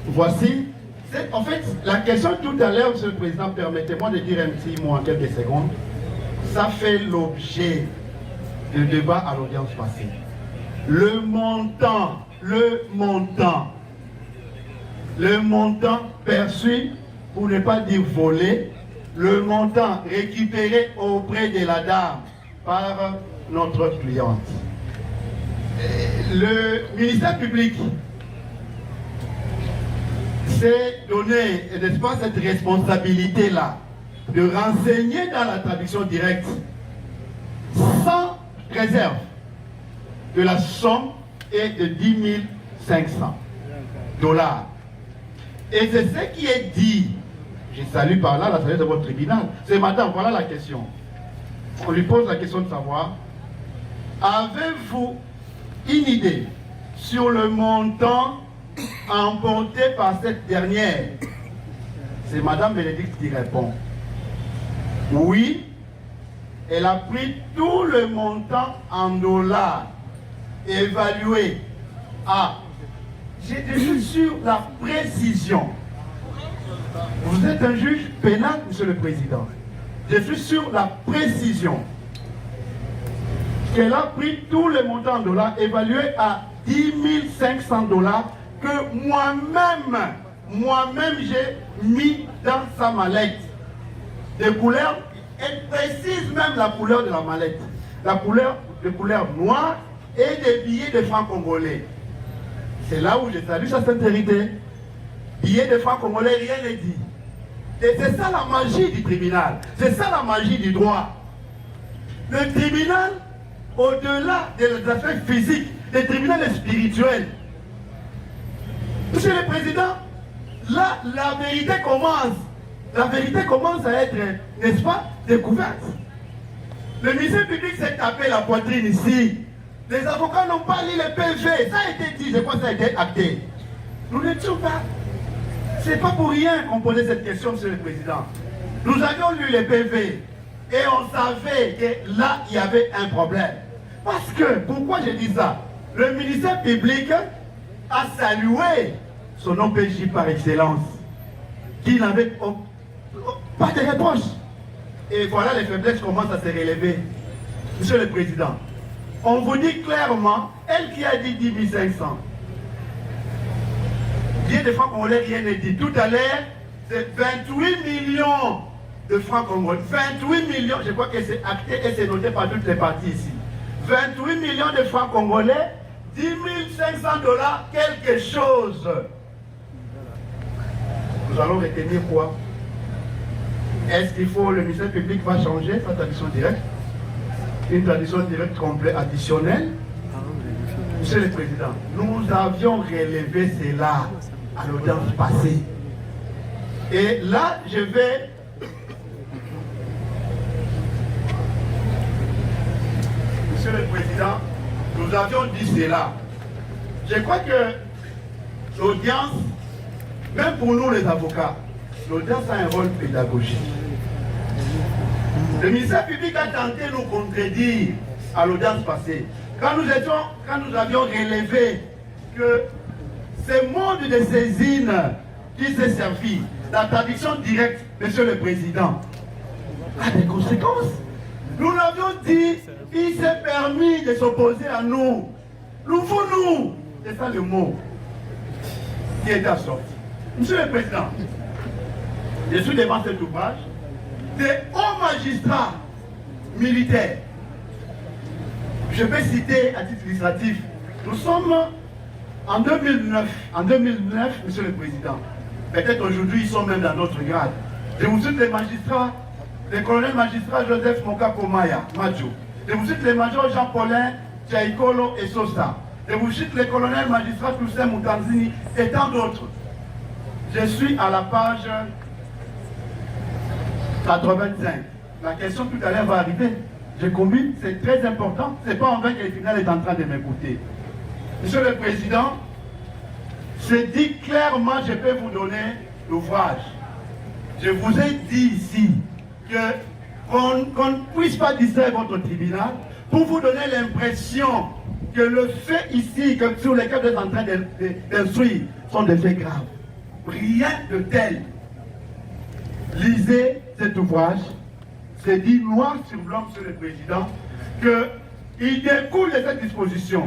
Voici, en fait, la question tout à l'heure, Monsieur le Président, permettez-moi de dire un petit mot en quelques secondes. Ça fait l'objet de débat à l'audience passée. Le montant perçu, pour ne pas dire volé, le montant récupéré auprès de la dame par notre cliente. Le ministère public s'est donné, n'est-ce pas, cette responsabilité-là de renseigner dans la traduction directe sans réserve de la somme est de 10 500 $. Et c'est ce qui est dit. Je salue par là la sagesse de votre tribunal. C'est madame, voilà la question. On lui pose la question de savoir, avez-vous une idée sur le montant emporté par cette dernière? C'est madame Bénédicte qui répond. Oui, elle a pris tout le montant en dollars évalué à... Je suis sur la précision. Vous êtes un juge pénal, monsieur le président. Je suis sur la précision. Qu'elle a pris tout le montant en dollars évalué à 10 500 $ que moi-même j'ai mis dans sa mallette. Des couleurs, elle précise même la couleur de la mallette. La couleur de couleur noire et des billets de francs congolais. C'est là où je salue sa sincérité. Billets de francs congolais, rien n'est dit. Et c'est ça la magie du tribunal. C'est ça la magie du droit. Le tribunal, au-delà des affaires physiques, le tribunal est spirituel. Monsieur le Président, là, la vérité commence. La vérité commence à être, n'est-ce pas, découverte. Le ministère public s'est tapé la poitrine ici. Les avocats n'ont pas lu les PV. Ça a été dit, je crois que ça a été acté. Nous n'étions pas. C'est pas pour rien qu'on posait cette question, monsieur le Président. Nous avions lu les PV et on savait que là, il y avait un problème. Parce que, pourquoi je dis ça? Le ministère public a salué son OPJ par excellence, qui n'avait pas de réponse. Et voilà, les faiblesses commencent à se relever. Monsieur le Président, on vous dit clairement, elle qui a dit 10 500. Bien de francs congolais, rien n'est dit. Tout à l'heure, c'est 28 millions de francs congolais. 28 millions, je crois que c'est acté et c'est noté par toutes les parties ici. 28 millions de francs congolais, 10 500 $, quelque chose. Nous allons retenir quoi? Est-ce qu'il faut, le ministère public va changer sa traduction directe? Une traduction directe complète additionnelle? Monsieur le Président, nous avions relevé cela à l'audience passée. Et là, je vais... Monsieur le Président, nous avions dit cela. Je crois que l'audience, même pour nous les avocats, l'audience a un rôle pédagogique. Le ministère public a tenté de nous contredire à l'audience passée. Quand nous avions relevé que ce mode de saisine qui s'est servi, la traduction directe, monsieur le Président, a des conséquences. Nous l'avions dit, il s'est permis de s'opposer à nous. Nous, c'est ça le mot qui est sorti. Monsieur le Président, je suis devant cet ouvrage des hauts magistrats militaires. Je vais citer à titre illustratif. Nous sommes en 2009. En 2009, monsieur le Président. Peut-être aujourd'hui, ils sont même dans notre grade. Je vous cite les magistrats, les colonels magistrats Joseph Mokako Maya, Majo. Je vous cite les majors Jean-Paulin, Tchaïkolo et Sosa. Je vous cite les colonels magistrats Toussaint Moutanzini et tant d'autres. Je suis à la page 85. La question tout à l'heure va arriver. Je combine, c'est très important. C'est pas en vain que le tribunal est en train de m'écouter. Monsieur le Président, c'est dit clairement, je peux vous donner l'ouvrage. Je vous ai dit ici qu'on ne puisse pas distraire votre tribunal pour vous donner l'impression que le fait ici, sur lesquels vous êtes en train d'instruire, sont des faits graves. Rien de tel. Lisez cet ouvrage. C'est dit noir sur blanc, monsieur le Président, que il découle de cette disposition,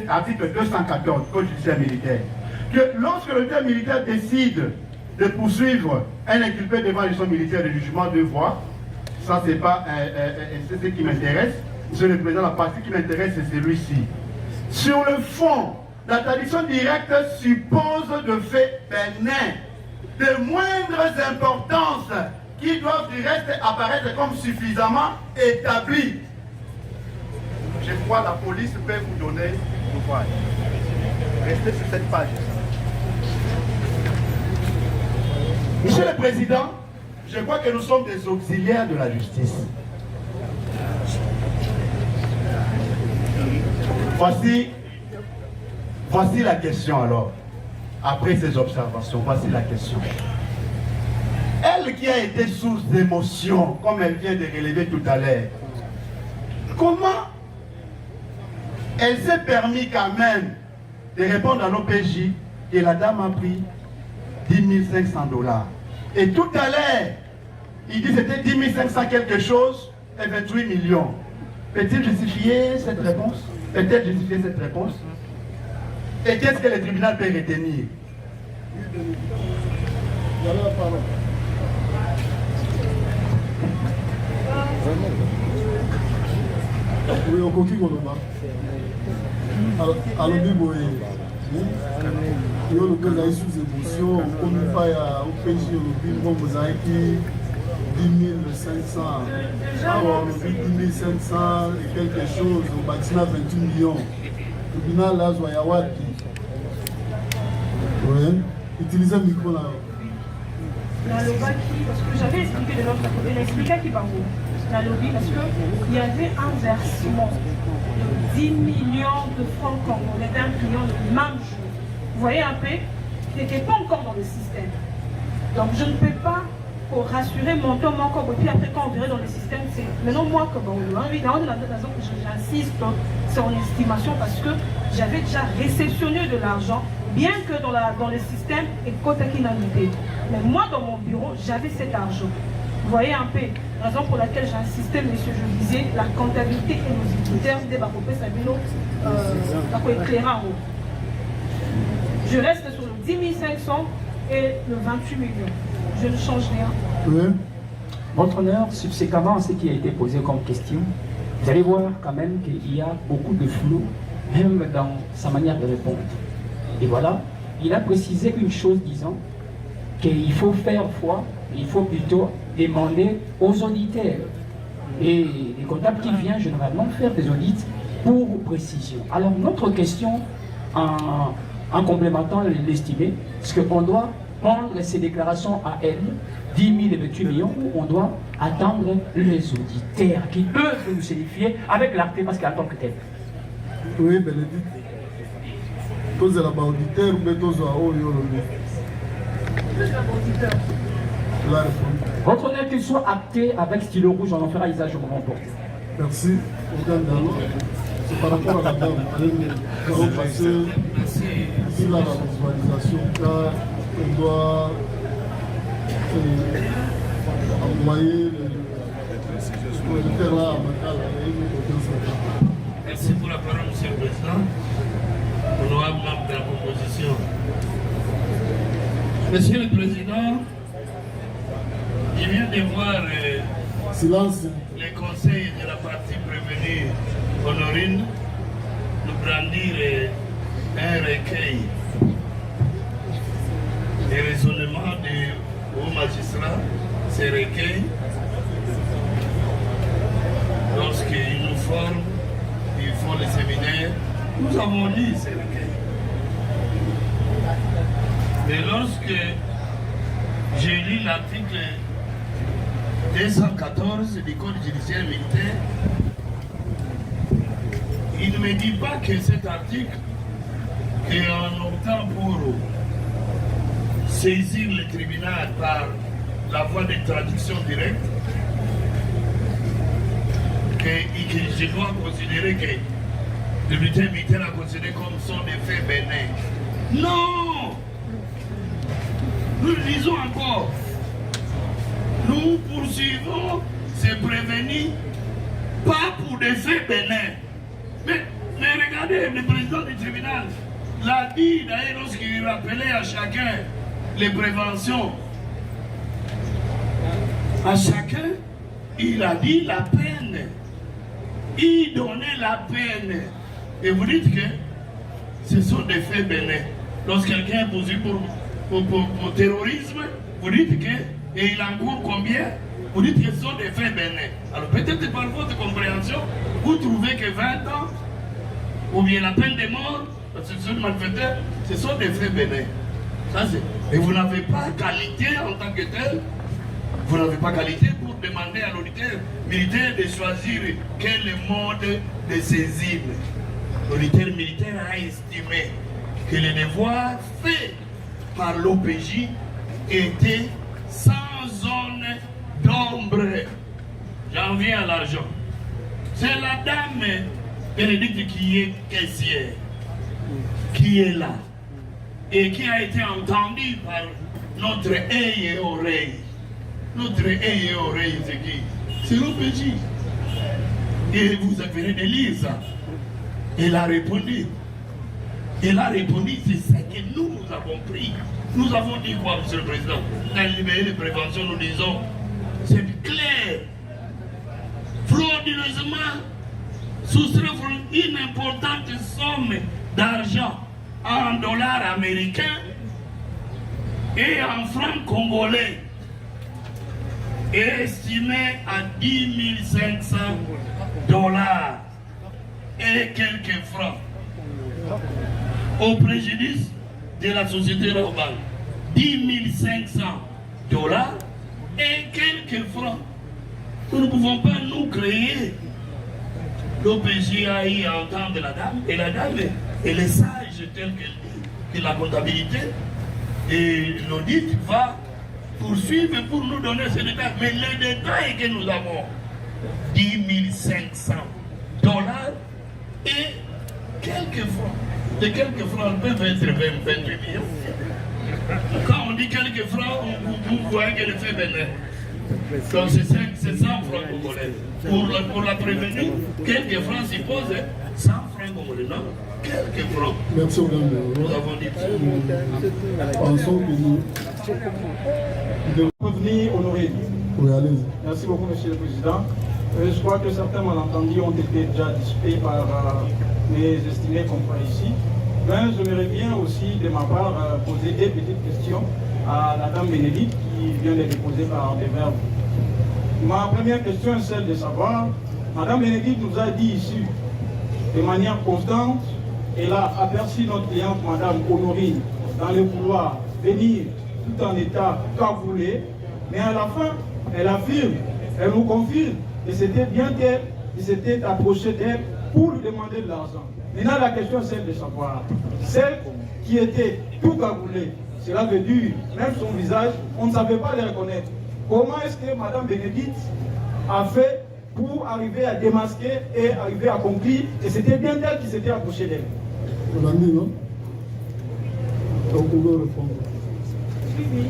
article 214, Code judiciaire militaire, que lorsque l'autorité militaire décide de poursuivre un inculpé devant la juridiction militaire de jugement de voie, ça c'est pas c'est ce qui m'intéresse, Monsieur le Président, la partie qui m'intéresse c'est celui-ci. Sur le fond, l'interdiction directe suppose de faits bénins, de moindres importances, qui doivent du reste apparaître comme suffisamment établis. Je crois que la police peut vous donner l'ouvrage. Restez sur cette page. Monsieur le Président, je crois que nous sommes des auxiliaires de la justice. Voici la question alors. Après ces observations, voici la question. Elle qui a été source d'émotion, comme elle vient de relever tout à l'heure, comment elle s'est permis quand même de répondre à l'OPJ et la dame a pris 10 500 $. Et tout à l'heure, il dit que c'était 10 500 quelque chose et 28 millions. Peut-il justifier cette réponse? Peut-elle justifier cette réponse? Et qu'est-ce que le tribunal peut retenir? Oui, au coquille Goloma. Alors, il y a le cas de sous-émotion, comme il faut au PJ, vous avez 10 500. Alors, 10 500 et quelque chose, au bâtiment 28 millions. Le tribunal là, Zoyawaki. Oui, utilisez le micro là. Parce que j'avais expliqué de l'autre côté, il a expliqué qui va vous. Parce qu'il y avait un versement de 10 millions de francs congolais d'un client le même jour. Vous voyez un peu, il n'était pas encore dans le système. Donc je ne peux pas, pour rassurer mon temps, mon corps, et puis après quand on verrait dans le système, c'est maintenant moi que j'insiste sur mon estimation parce que j'avais déjà réceptionné de l'argent, bien que dans le système, et côté qui n'a l'idée. Mais moi, dans mon bureau, j'avais cet argent. Vous voyez un peu, raison pour laquelle j'insistais, monsieur, je disais, la comptabilité et nos utilitaires, des Bakopé Sabino, éclairant en haut. Je reste sur le 10 500 et le 28 millions. Je ne change rien. Oui. Votre honneur, subséquemment à ce qui a été posé comme question, vous allez voir quand même qu'il y a beaucoup de flou, même dans sa manière de répondre. Et voilà, il a précisé une chose disant qu'il faut faire foi, il faut plutôt demander aux auditeurs. Et les comptables qui viennent généralement faire des audits pour précision. Alors notre question, en complémentant l'estimé, est-ce qu'on doit prendre ces déclarations à elle, 10 000 et 28 millions, ou on doit attendre les auditeurs qui peuvent nous certifier avec l'arté parce qu'il y a tant que tel. Oui, Bénédicte. Tous les auditeurs, mais tous les Votre honneur qu'il soit acté avec stylo rouge, on en fera usage au moment opportun. Merci. C'est par rapport à la dame. Nous allons passer ici là, la visualisation, car on doit envoyer le faire là à Makala. Merci pour la parole, monsieur le Président. Honorable membre de la proposition. Monsieur le Président, je viens de voir les conseils de la partie prévenue Honorine nous brandir un recueil de raisonnement de hauts magistrats, ces recueils, lorsqu'ils nous forment, ils font les séminaires, nous avons lu ces recueils. Mais lorsque j'ai lu l'article 214 du Code judiciaire militaire, il ne me dit pas que cet article est en optant pour saisir le tribunal par la voie de traduction directe, que je dois considérer que le bulletin militaire a considéré comme sont des faits bénins. Non! Nous le disons encore. Nous poursuivons ces prévenus pas pour des faits bénins. Mais regardez, le président du tribunal l'a dit d'ailleurs lorsqu'il rappelait à chacun les préventions. À chacun, il a dit la peine. Il donnait la peine. Et vous dites que ce sont des faits bénins. Lorsque quelqu'un est poursuivi pour terrorisme, vous dites que, et il encourt combien? Vous dites que ce sont des faits bénins. Alors peut-être par votre compréhension, vous trouvez que 20 ans, ou bien la peine de mort, parce que ce sont des malfaiteurs, ce sont des faits bénins. Et vous n'avez pas qualité en tant que tel, vous n'avez pas qualité pour demander à l'auditeur militaire de choisir quel mode de saisine. L'auditeur militaire a estimé que les devoirs faits par l'OPJ étaient sans zone d'ombre. J'en viens à l'argent. C'est la dame Bénédicte qui est caissière, qui est là, et qui a été entendue par notre œil et oreille. Notre œil et oreille, c'est qui? C'est l'OPJ. Et vous venez de lire ça. Elle a répondu. Elle a répondu, c'est ça que nous avons pris. Nous avons dit quoi, Monsieur le Président? Dans le libéré de prévention, nous disons, c'est clair. Frauduleusement, soustraire une importante somme d'argent en dollars américains et en francs congolais, estimé à 10 500 dollars et quelques francs, au préjudice de la société Roban. 10 500 dollars et quelques francs. Nous ne pouvons pas nous créer. L'OPJ a eu à entendre la dame, et la dame, elle est sage telle qu'elle dit, que la comptabilité et l'audit va poursuivre pour nous donner ces détails. Mais les détails que nous avons, 10 500 dollars et quelques francs. De quelques francs peuvent être 28 millions. Quand on dit quelques francs, vous voyez que le fait bénin. Donc c'est 100 francs congolais. Pour la prévenir, quelques francs suppose 100 francs congolais. Non, quelques francs. Merci, madame. Nous avons dit. Pensons que nous devons venir honorer. Oui, allez-y. Merci beaucoup, Monsieur le Président. Je crois que certains malentendus ont été déjà dissipés par mes estimés confrères ici. Mais j'aimerais bien aussi, de ma part, poser des petites questions à la dame Bénédicte qui vient de déposer par des verbes. Ma première question est celle de savoir, madame Bénédicte nous a dit ici, de manière constante, elle a aperçu notre cliente, madame Honorine, dans le couloir, venir tout en état cagoulé, mais à la fin, elle affirme, elle nous confirme que c'était bien qu'elle s'était approchée d'elle pour lui demander de l'argent. Maintenant, la question est celle de savoir, celle qui était tout cagoulée, cela veut dire, même son visage, on ne savait pas le reconnaître. Comment est-ce que Mme Bénédicte a fait pour arriver à démasquer et arriver à conclure que c'était bien elle qui s'était approchée d'elle? On a mis, non? Donc, on doit répondre. Oui.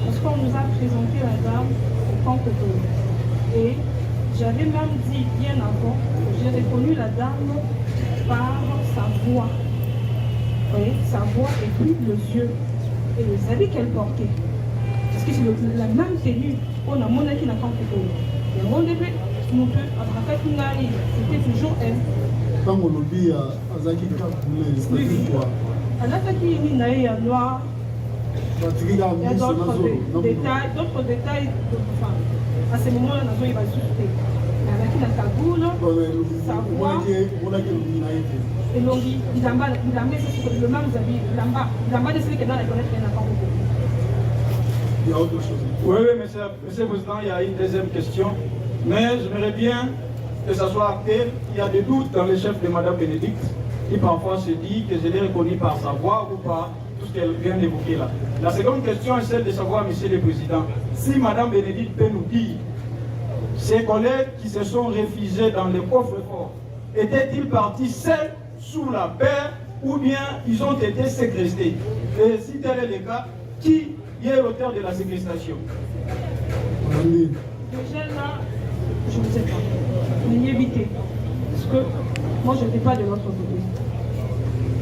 Parce qu'on nous a présenté la dame au camp Cotonou. Et j'avais même dit bien avant, j'ai reconnu la dame par sa voix. Oui, sa voix et puis les yeux et les habits qu'elle portait. Parce que c'est la même tenue qu'on a monnaie qui n'a pas fait. Et on devait nous deux, c'était toujours elle. Quand on le dit à Zaki Kakoulé, c'est quoi? À la fin qui est noir, il y a d'autres détails d'autres femmes. À ce moment-là, il va souffler. Il a la cagoule, sa voix. Et donc, il a le même habit. Il a mal de celui qui est dans la connaître, il n'a pas beaucoup. Il y a autre chose. Oui, monsieur le Président, il y a une deuxième question. Mais j'aimerais bien que ça soit acté. Il y a des doutes dans les chefs de Mme Bénédicte qui parfois se dit que je l'ai reconnue par sa voix ou par tout ce qu'elle vient d'évoquer là. La seconde question est celle de savoir, monsieur le Président, si Mme Bénédicte peut nous dire, ses collègues qui se sont réfugiés dans les coffres-forts, étaient-ils partis seuls sous la paire ou bien ils ont été séquestrés? Et si tel est le cas, qui est l'auteur de la séquestration? Déjà là, Je ne sais pas. Mais évitez. Parce que moi, je n'étais pas de l'autre côté.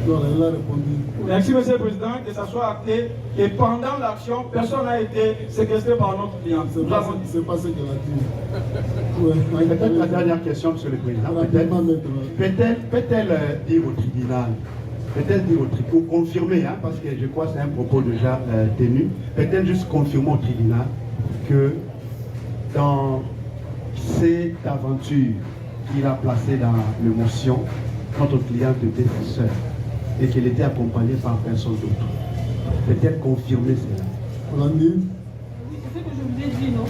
Non, elle a répondu. Merci, Monsieur le Président, que ça soit acté que pendant l'action, personne n'a été séquestré par notre client. C'est pas ce qu'elle a dit. Ouais. Peut-être la dernière question, Monsieur le Président. Peut-elle dire au tribunal, peut-elle dire au tribunal, ou confirmer, hein, parce que je crois que c'est un propos déjà tenu, peut-elle juste confirmer au tribunal que dans cette aventure qu'il a placée dans l'émotion, notre cliente était seule et qu'elle était accompagnée par personne d'autre. Peut-elle confirmer cela? On l'a dit. Oui, c'est ce que je vous ai dit, non?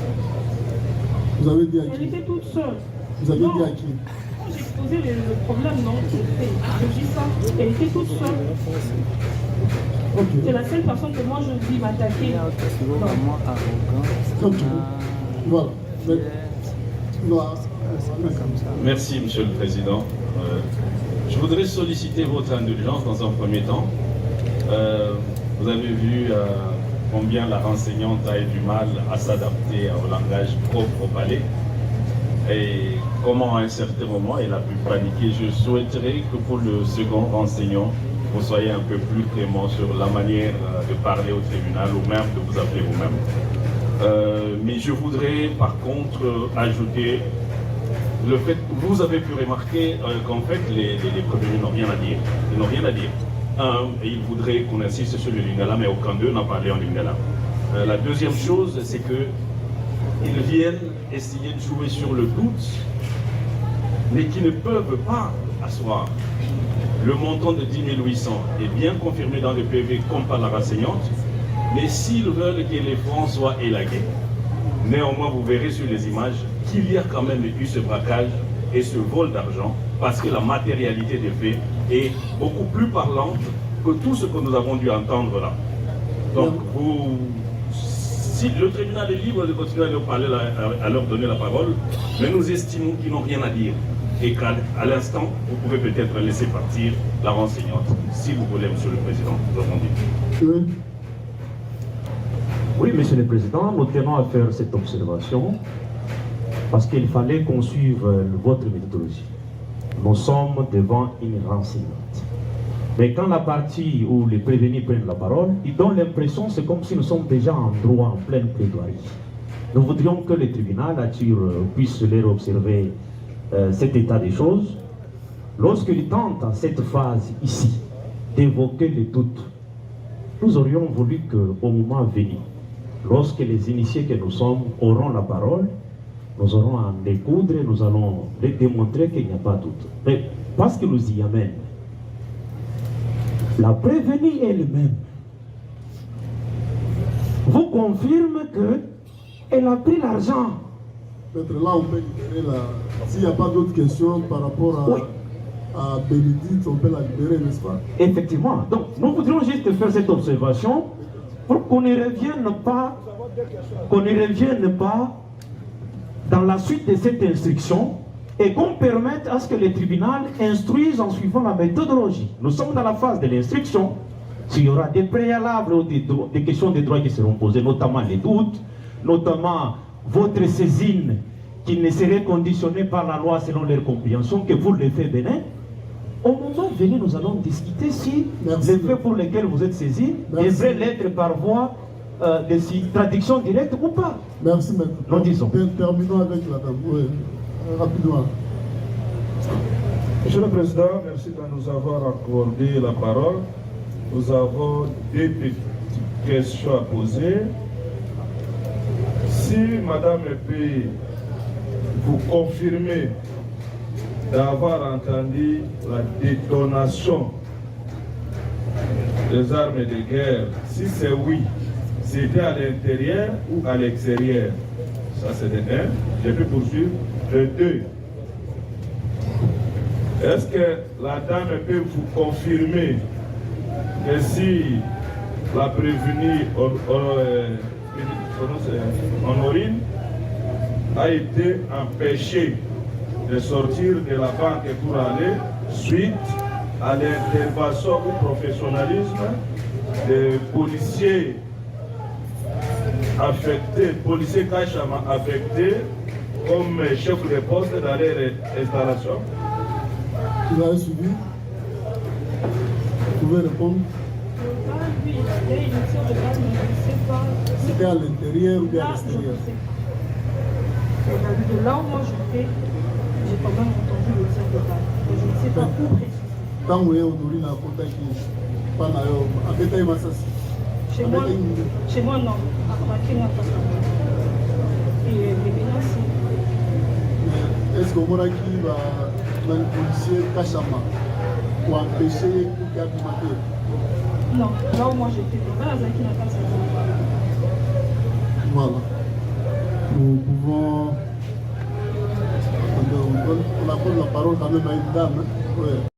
Vous avez dit à qui? Elle était toute seule. Vous avez non. dit à qui? J'ai exposé le problème, non? Je dis ça. Elle était toute seule. Okay. C'est la seule personne que moi je dis m'attaquer. Voilà. Merci, Monsieur le Président. Je voudrais solliciter votre indulgence dans un premier temps. Vous avez vu combien la renseignante a eu du mal à s'adapter au langage propre au palais et comment à un certain moment elle a pu paniquer. Je souhaiterais que pour le second renseignant, vous soyez un peu plus clément sur la manière de parler au tribunal ou même de vous appeler vous-même. Mais je voudrais par contre ajouter le fait que vous avez pu remarquer qu'en fait les prévenus n'ont rien à dire. Ils n'ont rien à dire. Ils voudraient qu'on insiste sur le lingala, mais aucun d'eux n'a parlé en lingala. La deuxième chose, c'est qu'ils viennent essayer de jouer sur le doute, mais qui ne peuvent pas asseoir. Le montant de 10 800 est bien confirmé dans le PV comme par la renseignante, mais s'ils veulent que les fonds soient élagués, néanmoins vous verrez sur les images qu'il y a quand même eu ce braquage et ce vol d'argent, parce que la matérialité des faits est beaucoup plus parlante que tout ce que nous avons dû entendre là. Donc si le tribunal est libre de continuer à leur donner la parole, mais nous estimons qu'ils n'ont rien à dire. Et qu'à l'instant, vous pouvez peut-être laisser partir la renseignante, si vous voulez, Monsieur le Président. Oui, Monsieur le Président, nous tenons à faire cette observation parce qu'il fallait qu'on suive votre méthodologie. Nous sommes devant une renseignante. Mais quand la partie où les prévenus prennent la parole, ils donnent l'impression, c'est comme si nous sommes déjà en droit, en pleine plaidoirie. Nous voudrions que le tribunal puisse leur observer cet état des choses. Lorsqu'il tente à cette phase ici d'évoquer les doutes, nous aurions voulu qu'au moment venu, lorsque les initiés que nous sommes auront la parole, nous aurons à en découdre et nous allons les démontrer qu'il n'y a pas de doute. Mais parce que nous y amène, la prévenue elle-même vous confirme qu'elle a pris l'argent. Peut-être là, on peut libérer s'il n'y a pas d'autres questions par rapport à Bénédicte, on peut la libérer, n'est-ce pas? Effectivement. Donc, nous voudrions juste faire cette observation pour qu'on ne revienne pas dans la suite de cette instruction et qu'on permette à ce que les tribunaux instruisent en suivant la méthodologie. Nous sommes dans la phase de l'instruction. S'il y aura des préalables ou des questions de droit qui seront posées, notamment les doutes, notamment votre saisine qui ne serait conditionnée par la loi selon leur compréhension, que vous le faites Bénin, au moment venu, nous allons discuter si les faits pour lesquels vous êtes saisis devraient l'être par voie de traduction directe ou pas. Merci, maître. Nous disons. Terminons avec la dame. Oui, rapidement. Monsieur le Président, merci de nous avoir accordé la parole. Nous avons deux petites questions à poser. Si Madame Epé, vous confirmez d'avoir entendu la détonation des armes de guerre, si c'est oui, c'était à l'intérieur ou à l'extérieur? Ça c'est de 1. Je peux poursuivre. De 2. Est-ce que la dame peut vous confirmer que si la prévenue Honorine a été empêchée de sortir de la banque pour aller suite à l'intervention ou professionnalisme des policiers affectés, policiers Kachama affectés comme chef de poste dans les installations. Vous avez suivi? Vous pouvez répondre? Oui, il y a une tir de balle, mais je ne sais pas. C'était à l'intérieur ou bien à l'extérieur? De là où moi je fais, j'ai quand même entendu le tir de balle. Mais je ne sais pas où précisément. Quand vous êtes au na kota qui pas na yo, abeta y masasi. Chez moi non. Après moi pas ça. Et merci. Est-ce que vous avez un policier Kachama pour empêcher pour qu'il y ait un non, là où moi j'étais, pas qui n'a pas ça. Voilà. Nous pouvons. On accorde la parole quand même à une dame. Ouais.